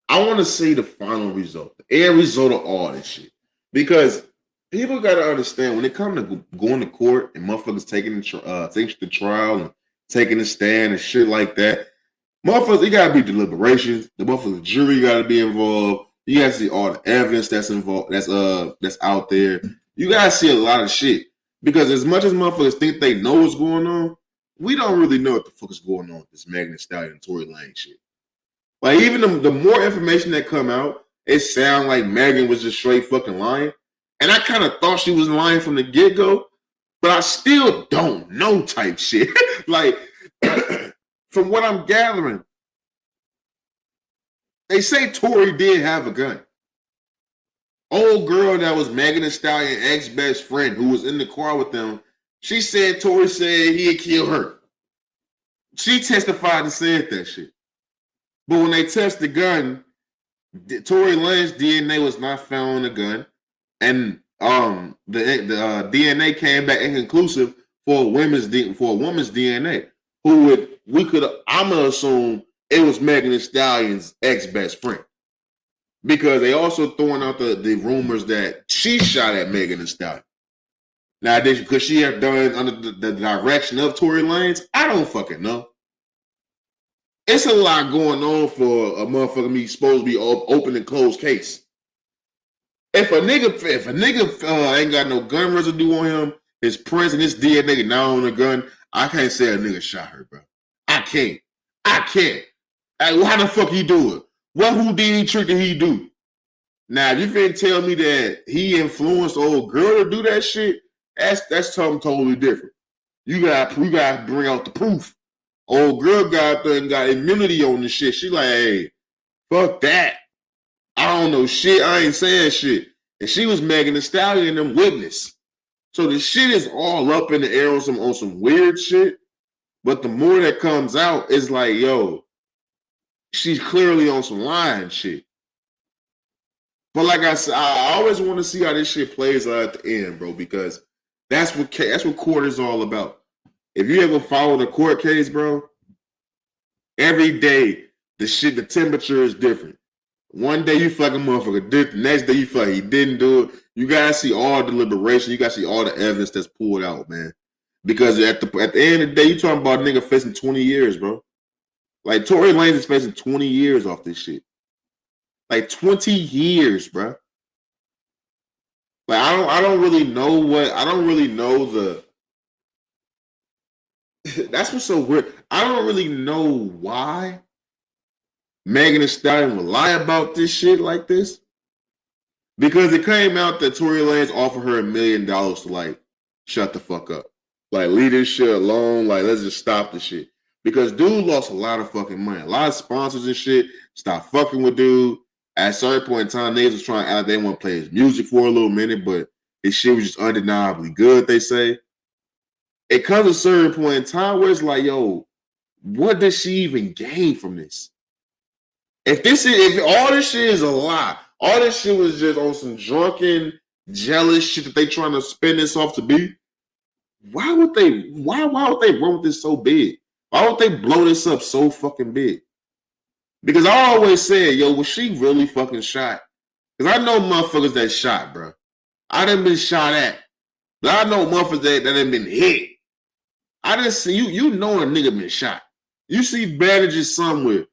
I want to see the final result, the end result of all this shit. Because people got to understand when it comes to going to court and motherfuckers taking the trial and taking the stand and shit like that, motherfuckers, it got to be deliberations. The motherfuckers jury got to be involved. You got to see all the evidence that's involved, that's out there. You got to see a lot of shit. Because as much as motherfuckers think they know what's going on, we don't really know what the fuck is going on with this Megan Thee Stallion and Tory Lanez shit. Like, even the more information that come out, it sounds like Megan was just straight fucking lying. And I kind of thought she was lying from the get-go, but I still don't know type shit. Like, from what I'm gathering, they say Tory did have a gun. Old girl that was Megan Thee Stallion ex-best friend who was in the car with them, she said Tory said he had killed her. She testified and said that shit. But when they tested the gun, Tory Lanez's DNA was not found on the gun, and the DNA came back inconclusive for a woman's DNA. I'm gonna assume it was Megan Thee Stallion's ex-best friend. Because they also throwing out the rumors that she shot at Megan Thee Stallion. Now, could she have done under the direction of Tory Lanez? I don't fucking know. It's a lot going on for a motherfucker me supposed to be open and closed case. If a nigga ain't got no gun residue on him, his prints and his DNA now on the gun, I can't say a nigga shot her, bro. I can't. Hey, how the fuck he do it? What Houdini trick did he do? Now, if you finna tell me that he influenced old girl to do that shit, that's something totally different. You gotta bring out the proof. Old girl got there and got immunity on the shit. She like, hey, fuck that. I don't know shit. I ain't saying shit. And she was Megan Thee Stallion and them witness. So the shit is all up in the air on some weird shit. But the more that comes out, it's like, yo, she's clearly on some lying shit. But like I said, I always want to see how this shit plays out at the end, bro, because that's what court is all about. If you ever follow the court case, bro, every day the temperature is different. One day you fucking motherfucker did, the next day you fucking he didn't do it. You gotta see all the deliberation. You gotta see all the evidence that's pulled out, man. Because at the end of the day, you talking about a nigga facing 20 years, bro. Like, Tory Lanez is facing 20 years off this shit. Like, 20 years, bro. Like, I don't really know the that's what's so weird. I don't really know why Megan Thee Stallion would lie about this shit like this. Because it came out that Tory Lanez offered her $1 million to, like, shut the fuck up. Like, leave this shit alone. Like, let's just stop the shit. Because dude lost a lot of fucking money. A lot of sponsors and shit stopped fucking with dude. At a certain point in time, niggas was trying to act they want to play his music for a little minute, but his shit was just undeniably good, they say. It comes to a certain point in time where it's like, yo, what does she even gain from this? If all this shit is a lie, all this shit was just on some drunken, jealous shit that they trying to spin this off to be, why would they run with this so big? Why would they blow this up so fucking big? Because I always said, yo, was she really fucking shot? Because I know motherfuckers that shot, bro. I done been shot at. But I know motherfuckers that done been hit. I didn't see you know a nigga been shot. You see bandages somewhere.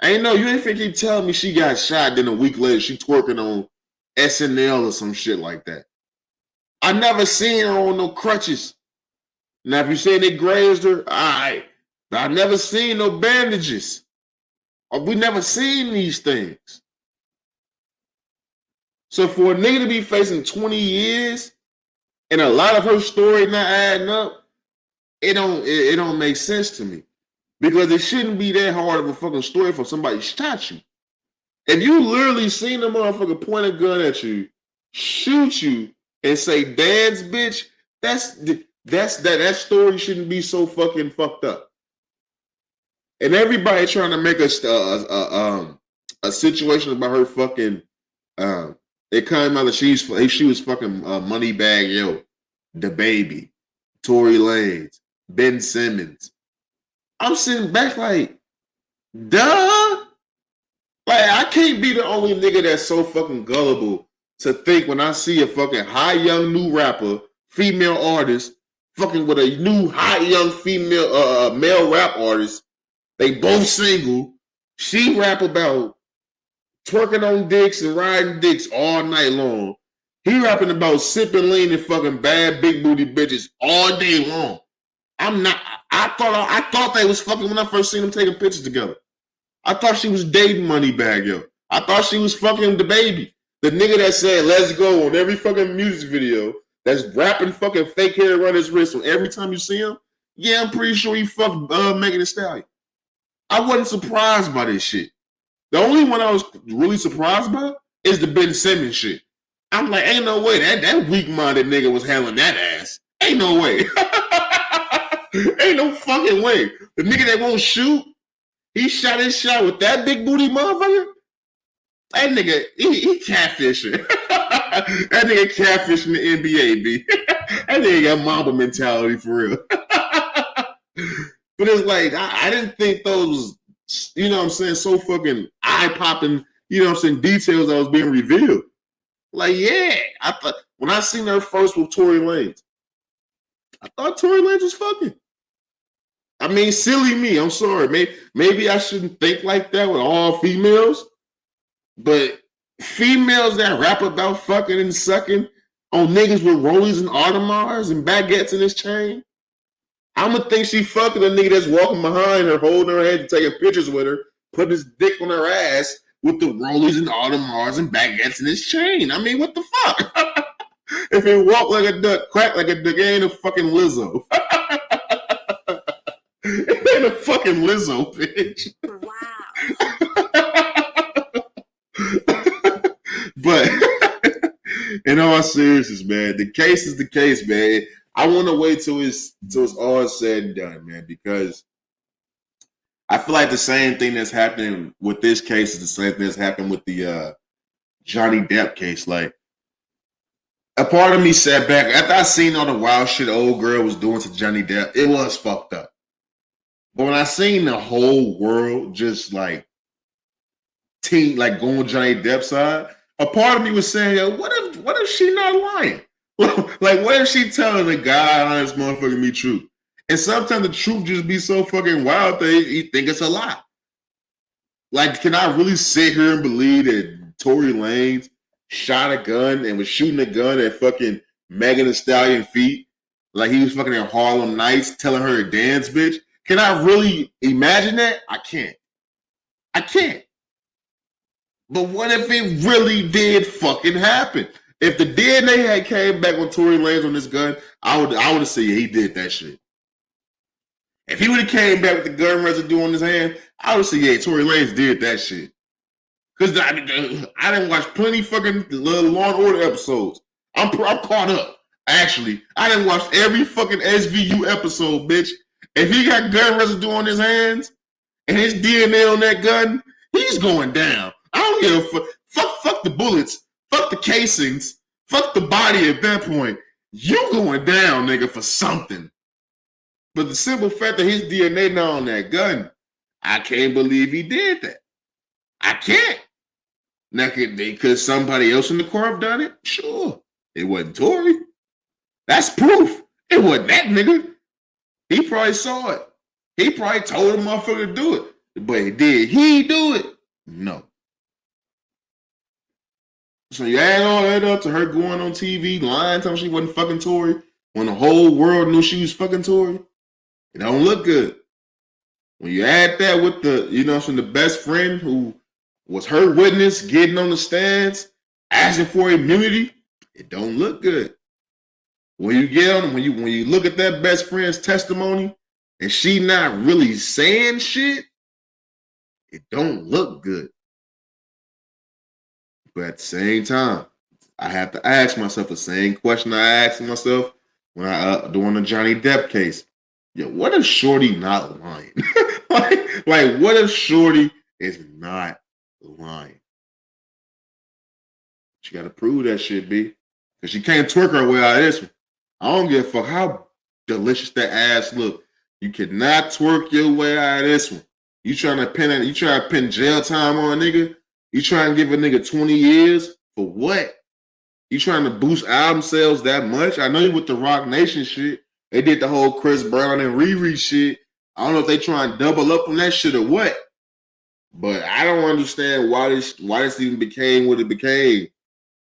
You ain't finna keep telling me she got shot, then a week later she twerking on SNL or some shit like that. I never seen her on no crutches. Now, if you say they grazed her, all right. But I never seen no bandages. We never seen these things. So for a nigga to be facing 20 years and a lot of her story not adding up, it don't make sense to me. Because it shouldn't be that hard of a fucking story for somebody shot you. If you literally seen a motherfucker point a gun at you, shoot you, and say "dance, bitch," that story shouldn't be so fucking fucked up. And everybody trying to make a situation about her fucking. It came out that she was fucking Moneybag Yo, the baby, Tory Lanez, Ben Simmons. I'm sitting back like, duh. Like, I can't be the only nigga that's so fucking gullible to think when I see a fucking high young new rapper, female artist, fucking with a new high young female male rap artist, they both single, she rap about twerking on dicks and riding dicks all night long. He rapping about sipping lean and fucking bad big booty bitches all day long. I thought they was fucking when I first seen them taking pictures together. I thought she was dating Moneybag Yo. I thought she was fucking the baby. The nigga that said "let's go" on every fucking music video, that's rapping fucking fake hair around his wrist on every time you see him. Yeah, I'm pretty sure he fucked Megan Thee Stallion. I wasn't surprised by this shit. The only one I was really surprised by is the Ben Simmons shit. I'm like, ain't no way that weak-minded nigga was handling that ass. Ain't no way. Ain't no fucking way. The nigga that won't shoot, he shot his shot with that big booty motherfucker. That nigga, he catfishing. That nigga catfishing the NBA, B. That nigga got Mamba mentality for real. But it's like, I didn't think those, you know what I'm saying, so fucking eye-popping, you know what I'm saying, details that was being revealed. Like, yeah, I thought, when I seen her first with Tory Lanez, I thought Tory Lanez was fucking. I mean, silly me. I'm sorry. Maybe I shouldn't think like that with all females. But females that rap about fucking and sucking on niggas with rollies and Audemars and baguettes in his chain, I'ma think she fucking a nigga that's walking behind her, holding her hand, taking pictures with her, putting his dick on her ass with the rollies and Audemars and baguettes in his chain. I mean, what the fuck? If it walk like a duck, quack like a duck, it ain't a fucking Lizzo. It ain't a fucking Lizzo, bitch. Wow. But in all seriousness, man, the case is the case, man. I want to wait till it's all said and done, man, because I feel like the same thing that's happening with this case is the same thing that's happened with the Johnny Depp case. Like, a part of me sat back after I seen all the wild shit old girl was doing to Johnny Depp. It was fucked up. But when I seen the whole world just like going Johnny Depp's side, a part of me was saying, yo, what if she not lying? Like, what if she telling the guy honest motherfucking me truth? And sometimes the truth just be so fucking wild that you think it's a lie. Like, can I really sit here and believe that Tory Lanez shot a gun and was shooting a gun at fucking Megan Thee Stallion feet like he was fucking in Harlem Nights telling her to dance, bitch? Can I really imagine that? I can't. But what if it really did fucking happen? If the DNA had came back on Tory Lanez on this gun, I would have said, yeah, he did that shit. If he would have came back with the gun residue on his hand, I would say, yeah, Tory Lanez did that shit. Because I didn't watch plenty fucking Law and Order episodes. I'm caught up. Actually, I didn't watch every fucking SVU episode, bitch. If he got gun residue on his hands and his DNA on that gun, he's going down. I don't give a fuck. Fuck the bullets. Fuck the casings. Fuck the body at that point. You going down, nigga, for something. But the simple fact that his DNA now on that gun, I can't believe he did that. I can't. Now, could somebody else in the car have done it? Sure. It wasn't Tory. That's proof. It wasn't that nigga. He probably saw it. He probably told the motherfucker to do it. But did he do it? No. So you add all that up to her going on TV, lying, telling she wasn't fucking Tory, when the whole world knew she was fucking Tory. It don't look good. When you add that with the, from the best friend who was her witness getting on the stands, asking for immunity, it don't look good. When you get on, when you look at that best friend's testimony and she not really saying shit, it don't look good. But at the same time, I have to ask myself the same question I asked myself when I doing the Johnny Depp case. Yo, what if Shorty not lying? like, what if Shorty is not lying? She got to prove that shit, B. Because she can't twerk her way out of this one. I don't give a fuck how delicious that ass look. You cannot twerk your way out of this one. You trying to pin jail time on a nigga? You trying to give a nigga 20 years? For what? You trying to boost album sales that much? I know you with the Rock Nation shit. They did the whole Chris Brown and Riri shit. I don't know if they try and double up on that shit or what. But I don't understand why this even became what it became.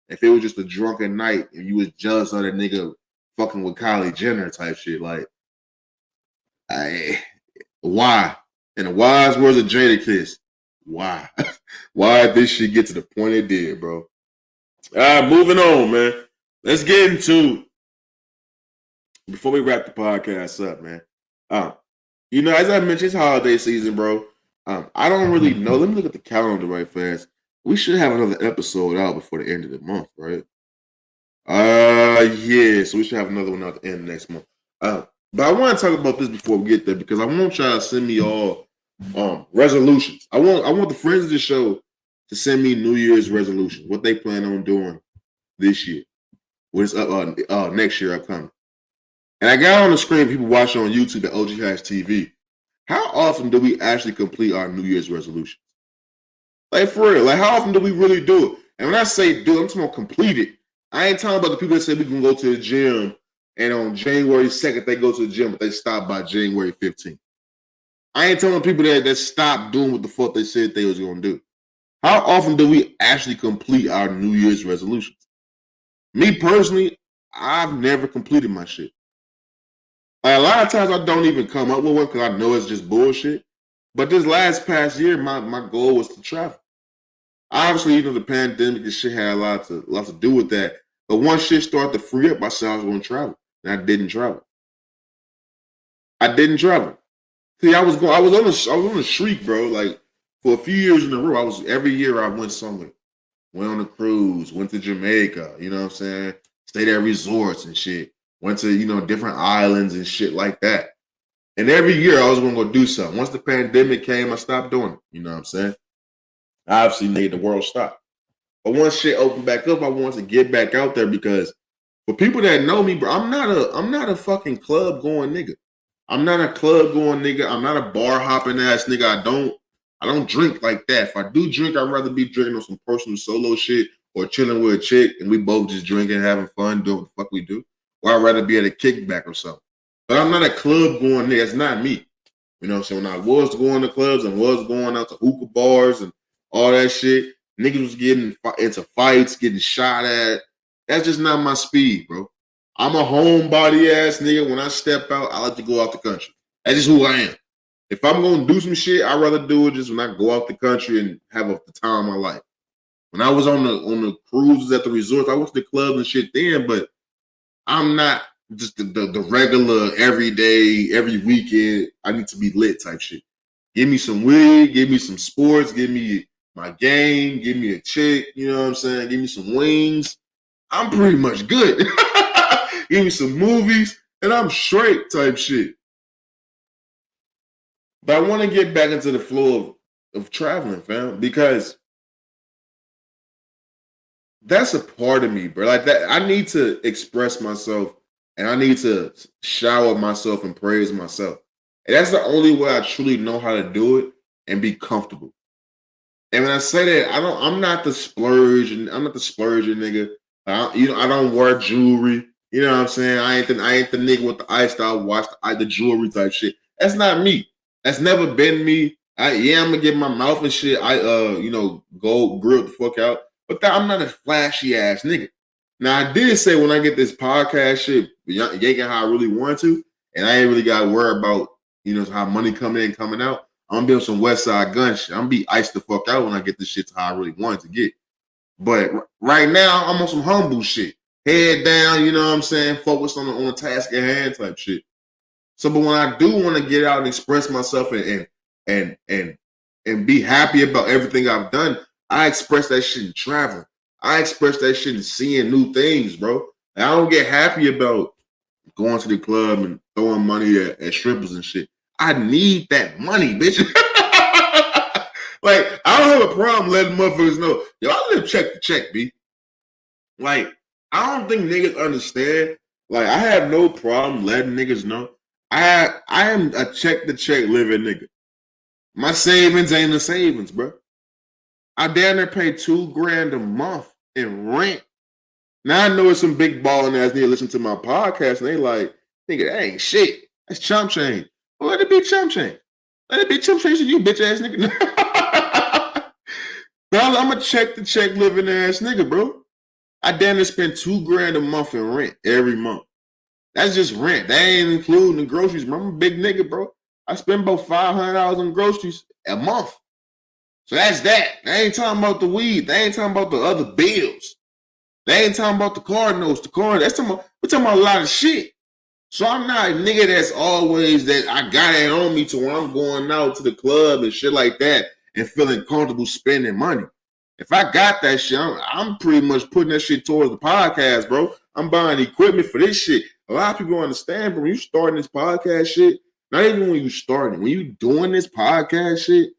If it was just a drunken night and you was jealous of that nigga fucking with Kylie Jenner type shit, like, why? In the wise words of Jadakiss, why? Why did this shit get to the point it did, bro? All right, moving on, man. Let's get into, before we wrap the podcast up, man. As I mentioned, it's holiday season, bro. I don't really know. Let me look at the calendar right fast. We should have another episode out before the end of the month, right? Yeah, so we should have another one out at the end of next month. But I want to talk about this before we get there because I want y'all to send me all resolutions. I want the friends of the show to send me New Year's resolutions, what they plan on doing this year, what's up next year upcoming. And I got on the screen, people watching on YouTube at OGHatchTV. How often do we actually complete our New Year's resolutions? Like, for real, like, how often do we really do it? And when I say do it, I'm talking about complete it. I ain't talking about the people that say we can go to the gym and on January 2nd they go to the gym, but they stop by January 15th. I ain't telling people that stop doing what the fuck they said they was going to do. How often do we actually complete our New Year's resolutions? Me personally, I've never completed my shit. Like, a lot of times I don't even come up with one because I know it's just bullshit. But this past year, my goal was to travel. Obviously, the pandemic and shit had a lot to do with that. But once shit started to free up, I said I was going to travel, and I didn't travel. See, I was on a streak, bro. Like, for a few years in a row, every year I went somewhere. Went on a cruise, went to Jamaica, you know what I'm saying? Stayed at resorts and shit. Went to, different islands and shit like that. And every year I was going to go do something. Once the pandemic came, I stopped doing it. You know what I'm saying? I obviously made the world stop. But once shit opened back up, I wanted to get back out there because for people that know me, bro, I'm not a fucking club going nigga. I'm not a club going nigga. I'm not a bar hopping ass nigga. I don't drink like that. If I do drink, I'd rather be drinking on some personal solo shit or chilling with a chick and we both just drinking, having fun, doing what the fuck we do. Or I'd rather be at a kickback or something. But I'm not a club going nigga. That's not me. You know what I'm saying? When I was going to clubs and was going out to hookah bars and all that shit, niggas was getting into fights, getting shot at. That's just not my speed, bro. I'm a homebody ass nigga. When I step out, I like to go out the country. That's just who I am. If I'm going to do some shit, I'd rather do it just when I go out the country and have the time of my life. When I was on the cruises at the resorts, I went to the clubs and shit then, but I'm not just the regular every day, every weekend. I need to be lit type shit. Give me some weed, give me some sports, give me my game, give me a chick, you know what I'm saying? Give me some wings. I'm pretty much good. Give me some movies, and I'm straight type shit. But I want to get back into the flow of traveling, fam, because that's a part of me, bro. Like that, I need to express myself, and I need to shower myself and praise myself. And that's the only way I truly know how to do it and be comfortable. And when I say that, I'm not the splurging nigga. I don't wear jewelry. You know what I'm saying? I ain't the nigga with the iced out watch, the jewelry type shit. That's not me. That's never been me. I'm gonna get my mouth and shit. Go grill the fuck out. But I'm not a flashy ass nigga. Now I did say when I get this podcast shit, yanking how I really want to, and I ain't really got to worry about how money coming in, coming out. I'm gonna be on some West Side Gun shit. I'm gonna be iced the fuck out when I get this shit to how I really wanted to get. But right now, I'm on some humble shit. Head down, you know what I'm saying? Focused on the task at hand type shit. So, but when I do want to get out and express myself and be happy about everything I've done, I express that shit in traveling. I express that shit in seeing new things, bro. And I don't get happy about going to the club and throwing money at strippers and shit. I need that money, bitch. Like, I don't have a problem letting motherfuckers know, yo, I live check to check, B. Like, I don't think niggas understand. Like, I have no problem letting niggas know. I am a check to check living nigga. My savings ain't the savings, bro. I damn near pay $2,000 a month in rent. Now I know it's some big balling ass niggas listen to my podcast and they like, nigga, that ain't shit. That's chump change. Well, let it be chump change. Let it be chump change to you, bitch ass nigga. I'm a check to check living ass nigga, bro. I damn near spend $2,000 a month in rent every month. That's just rent. That ain't including the groceries, bro. I'm a big nigga, bro. I spend about $500 on groceries a month. So that's that. They ain't talking about the weed. They ain't talking about the other bills. They ain't talking about the car notes, the car. We're talking about a lot of shit. So I'm not a nigga that's always that I got it on me to where I'm going out to the club and shit like that and feeling comfortable spending money. If I got that shit, I'm pretty much putting that shit towards the podcast, bro. I'm buying equipment for this shit. A lot of people understand, but when you starting this podcast shit, not even when you starting, when you doing this podcast shit,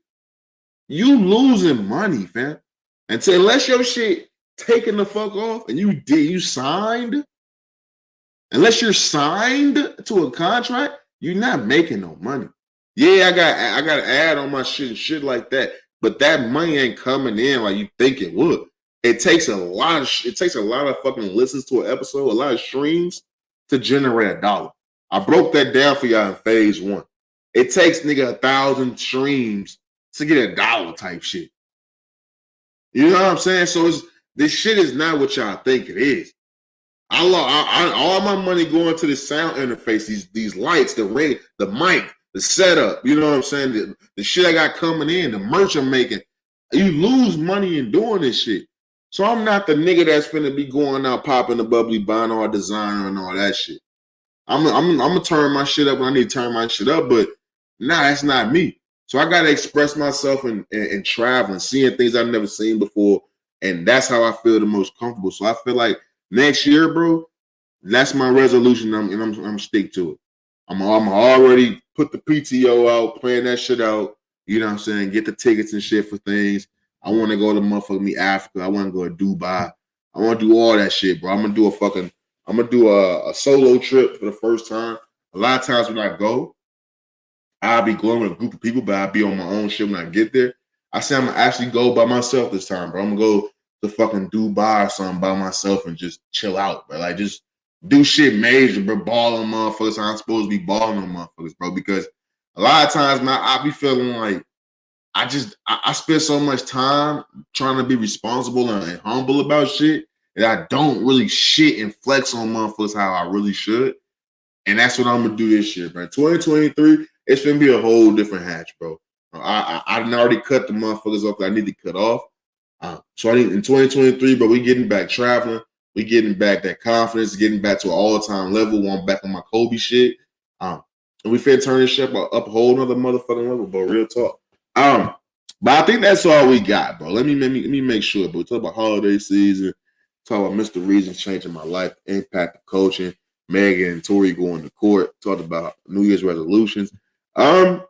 you losing money, fam. Unless your shit taking the fuck off and you signed, unless you're signed to a contract, you're not making no money. Yeah, I got an ad on my shit and shit like that, but that money ain't coming in like you think it would. It takes a lot of fucking listens to an episode, a lot of streams to generate $1. I broke that down for y'all in phase 1. It takes nigga 1,000 streams to get $1 type shit. You know what I'm saying? So this shit is not what y'all think it is. All my money going to the sound interface, these lights, the mic, the setup. You know what I'm saying? The shit I got coming in, the merch I'm making. You lose money in doing this shit. So I'm not the nigga that's finna be going out popping the bubbly, buying all designer and all that shit. I'm gonna turn my shit up when I need to turn my shit up, but nah, that's not me. So I gotta express myself and traveling, seeing things I've never seen before, and that's how I feel the most comfortable. So I feel like next year, bro, that's my resolution, and I'm stick to it. I'm already put the PTO out, plan that shit out. You know what I'm saying? Get the tickets and shit for things. I want to go to motherfucking Africa. I want to go to Dubai. I want to do all that shit, bro. I'm gonna do a solo trip for the first time. A lot of times when I go, I'll be going with a group of people, but I'll be on my own shit when I get there. I say I'm gonna actually go by myself this time, bro. I'm gonna go to fucking Dubai or something by myself and just chill out, bro. Like just do shit major, bro. Ball on motherfuckers. I'm supposed to be balling on motherfuckers, bro. Because a lot of times, man, I be feeling like I spend so much time trying to be responsible and humble about shit that I don't really shit and flex on motherfuckers how I really should. And that's what I'm gonna do this year, bro. 2023, it's gonna be a whole different hatch, bro. I already cut the motherfuckers off that I need to cut off. So I need in 2023, but we getting back traveling. We getting back that confidence, getting back to an all-time level. I'm back on my Kobe shit. And we finna turn this shit up a whole nother motherfucking level, bro. Real talk. But I think that's all we got, bro. Let me make sure, bro. We talk about holiday season, talk about Mr. Reasons changing my life, impact of coaching, Megan and Tori going to court, talked about New Year's resolutions. Yeah,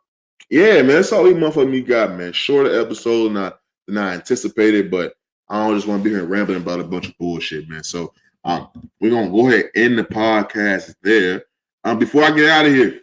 man, that's all we motherfucking got, man. Shorter episode than I anticipated, but I don't just want to be here rambling about a bunch of bullshit, man. So we're gonna go ahead and end the podcast there. Before I get out of here,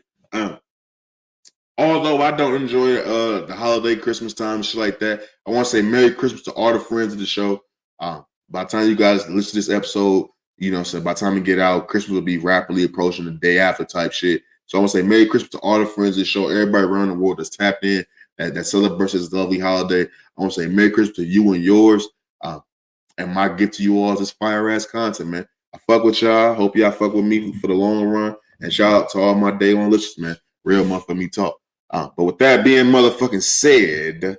although I don't enjoy the holiday, Christmas time, shit like that, I want to say Merry Christmas to all the friends of the show. By the time you guys listen to this episode, you know, so by the time we get out, Christmas will be rapidly approaching the day after type shit. So I want to say Merry Christmas to all the friends of the show, everybody around the world that's tapped in, that celebrates this lovely holiday. I want to say Merry Christmas to you and yours. And my gift to you all is this fire-ass content, man. I fuck with y'all. Hope y'all fuck with me for the long run. And shout out to all my day one listeners, man. Real motherfucker me talk. But with that being motherfucking said,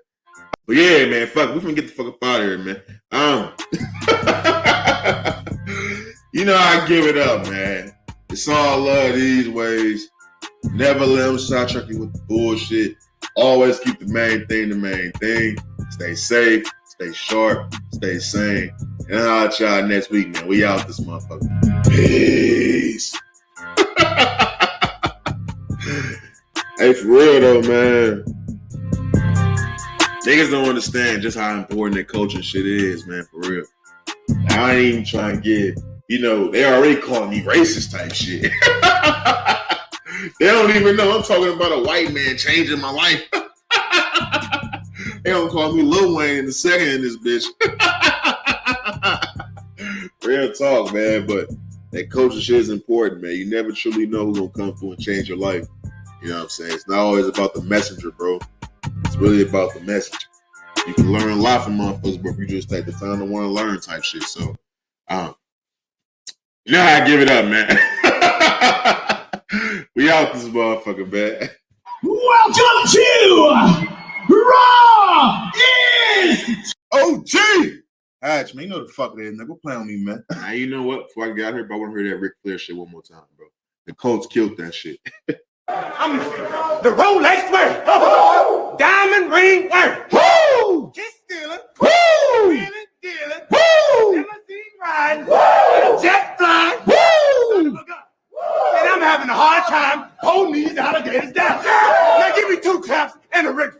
but yeah, man, fuck, we finna get the fuck up out of here, man. You know I give it up, man. It's all love these ways. Never let them sidetrack you with the bullshit. Always keep the main thing the main thing. Stay safe, stay sharp, stay sane. And I'll holler y'all next week, man. We out this motherfucker. Peace. Hey, for real though, man. Niggas don't understand just how important that culture shit is, man, for real. I ain't even trying to get, they already calling me racist type shit. They don't even know I'm talking about a white man changing my life. They don't call me Lil Wayne in the second in this bitch. Real talk, man, but that culture shit is important, man. You never truly know who's gonna come through and change your life. You know what I'm saying? It's not always about the messenger, bro. It's really about the message. You can learn a lot from motherfuckers, but if you just take the time to want to learn type shit. So, you know how I give it up, man. We out this motherfucker, man. Welcome to Raw is OGHatch, man, you know the fuck it is, nigga. Go play on me, man. Now, you know what? Before I get out here, I want to hear that Ric Flair shit one more time, bro. The Colts killed that shit. I'm the Rolex worth. Diamond ring worth. Woo! Kiss stealing. Woo! Wheeling dealing. Woo! Limousine riding. Woo! Jet flying. Woo! And I'm having a hard time holding these alligators down. Now give me 2 claps and a Ric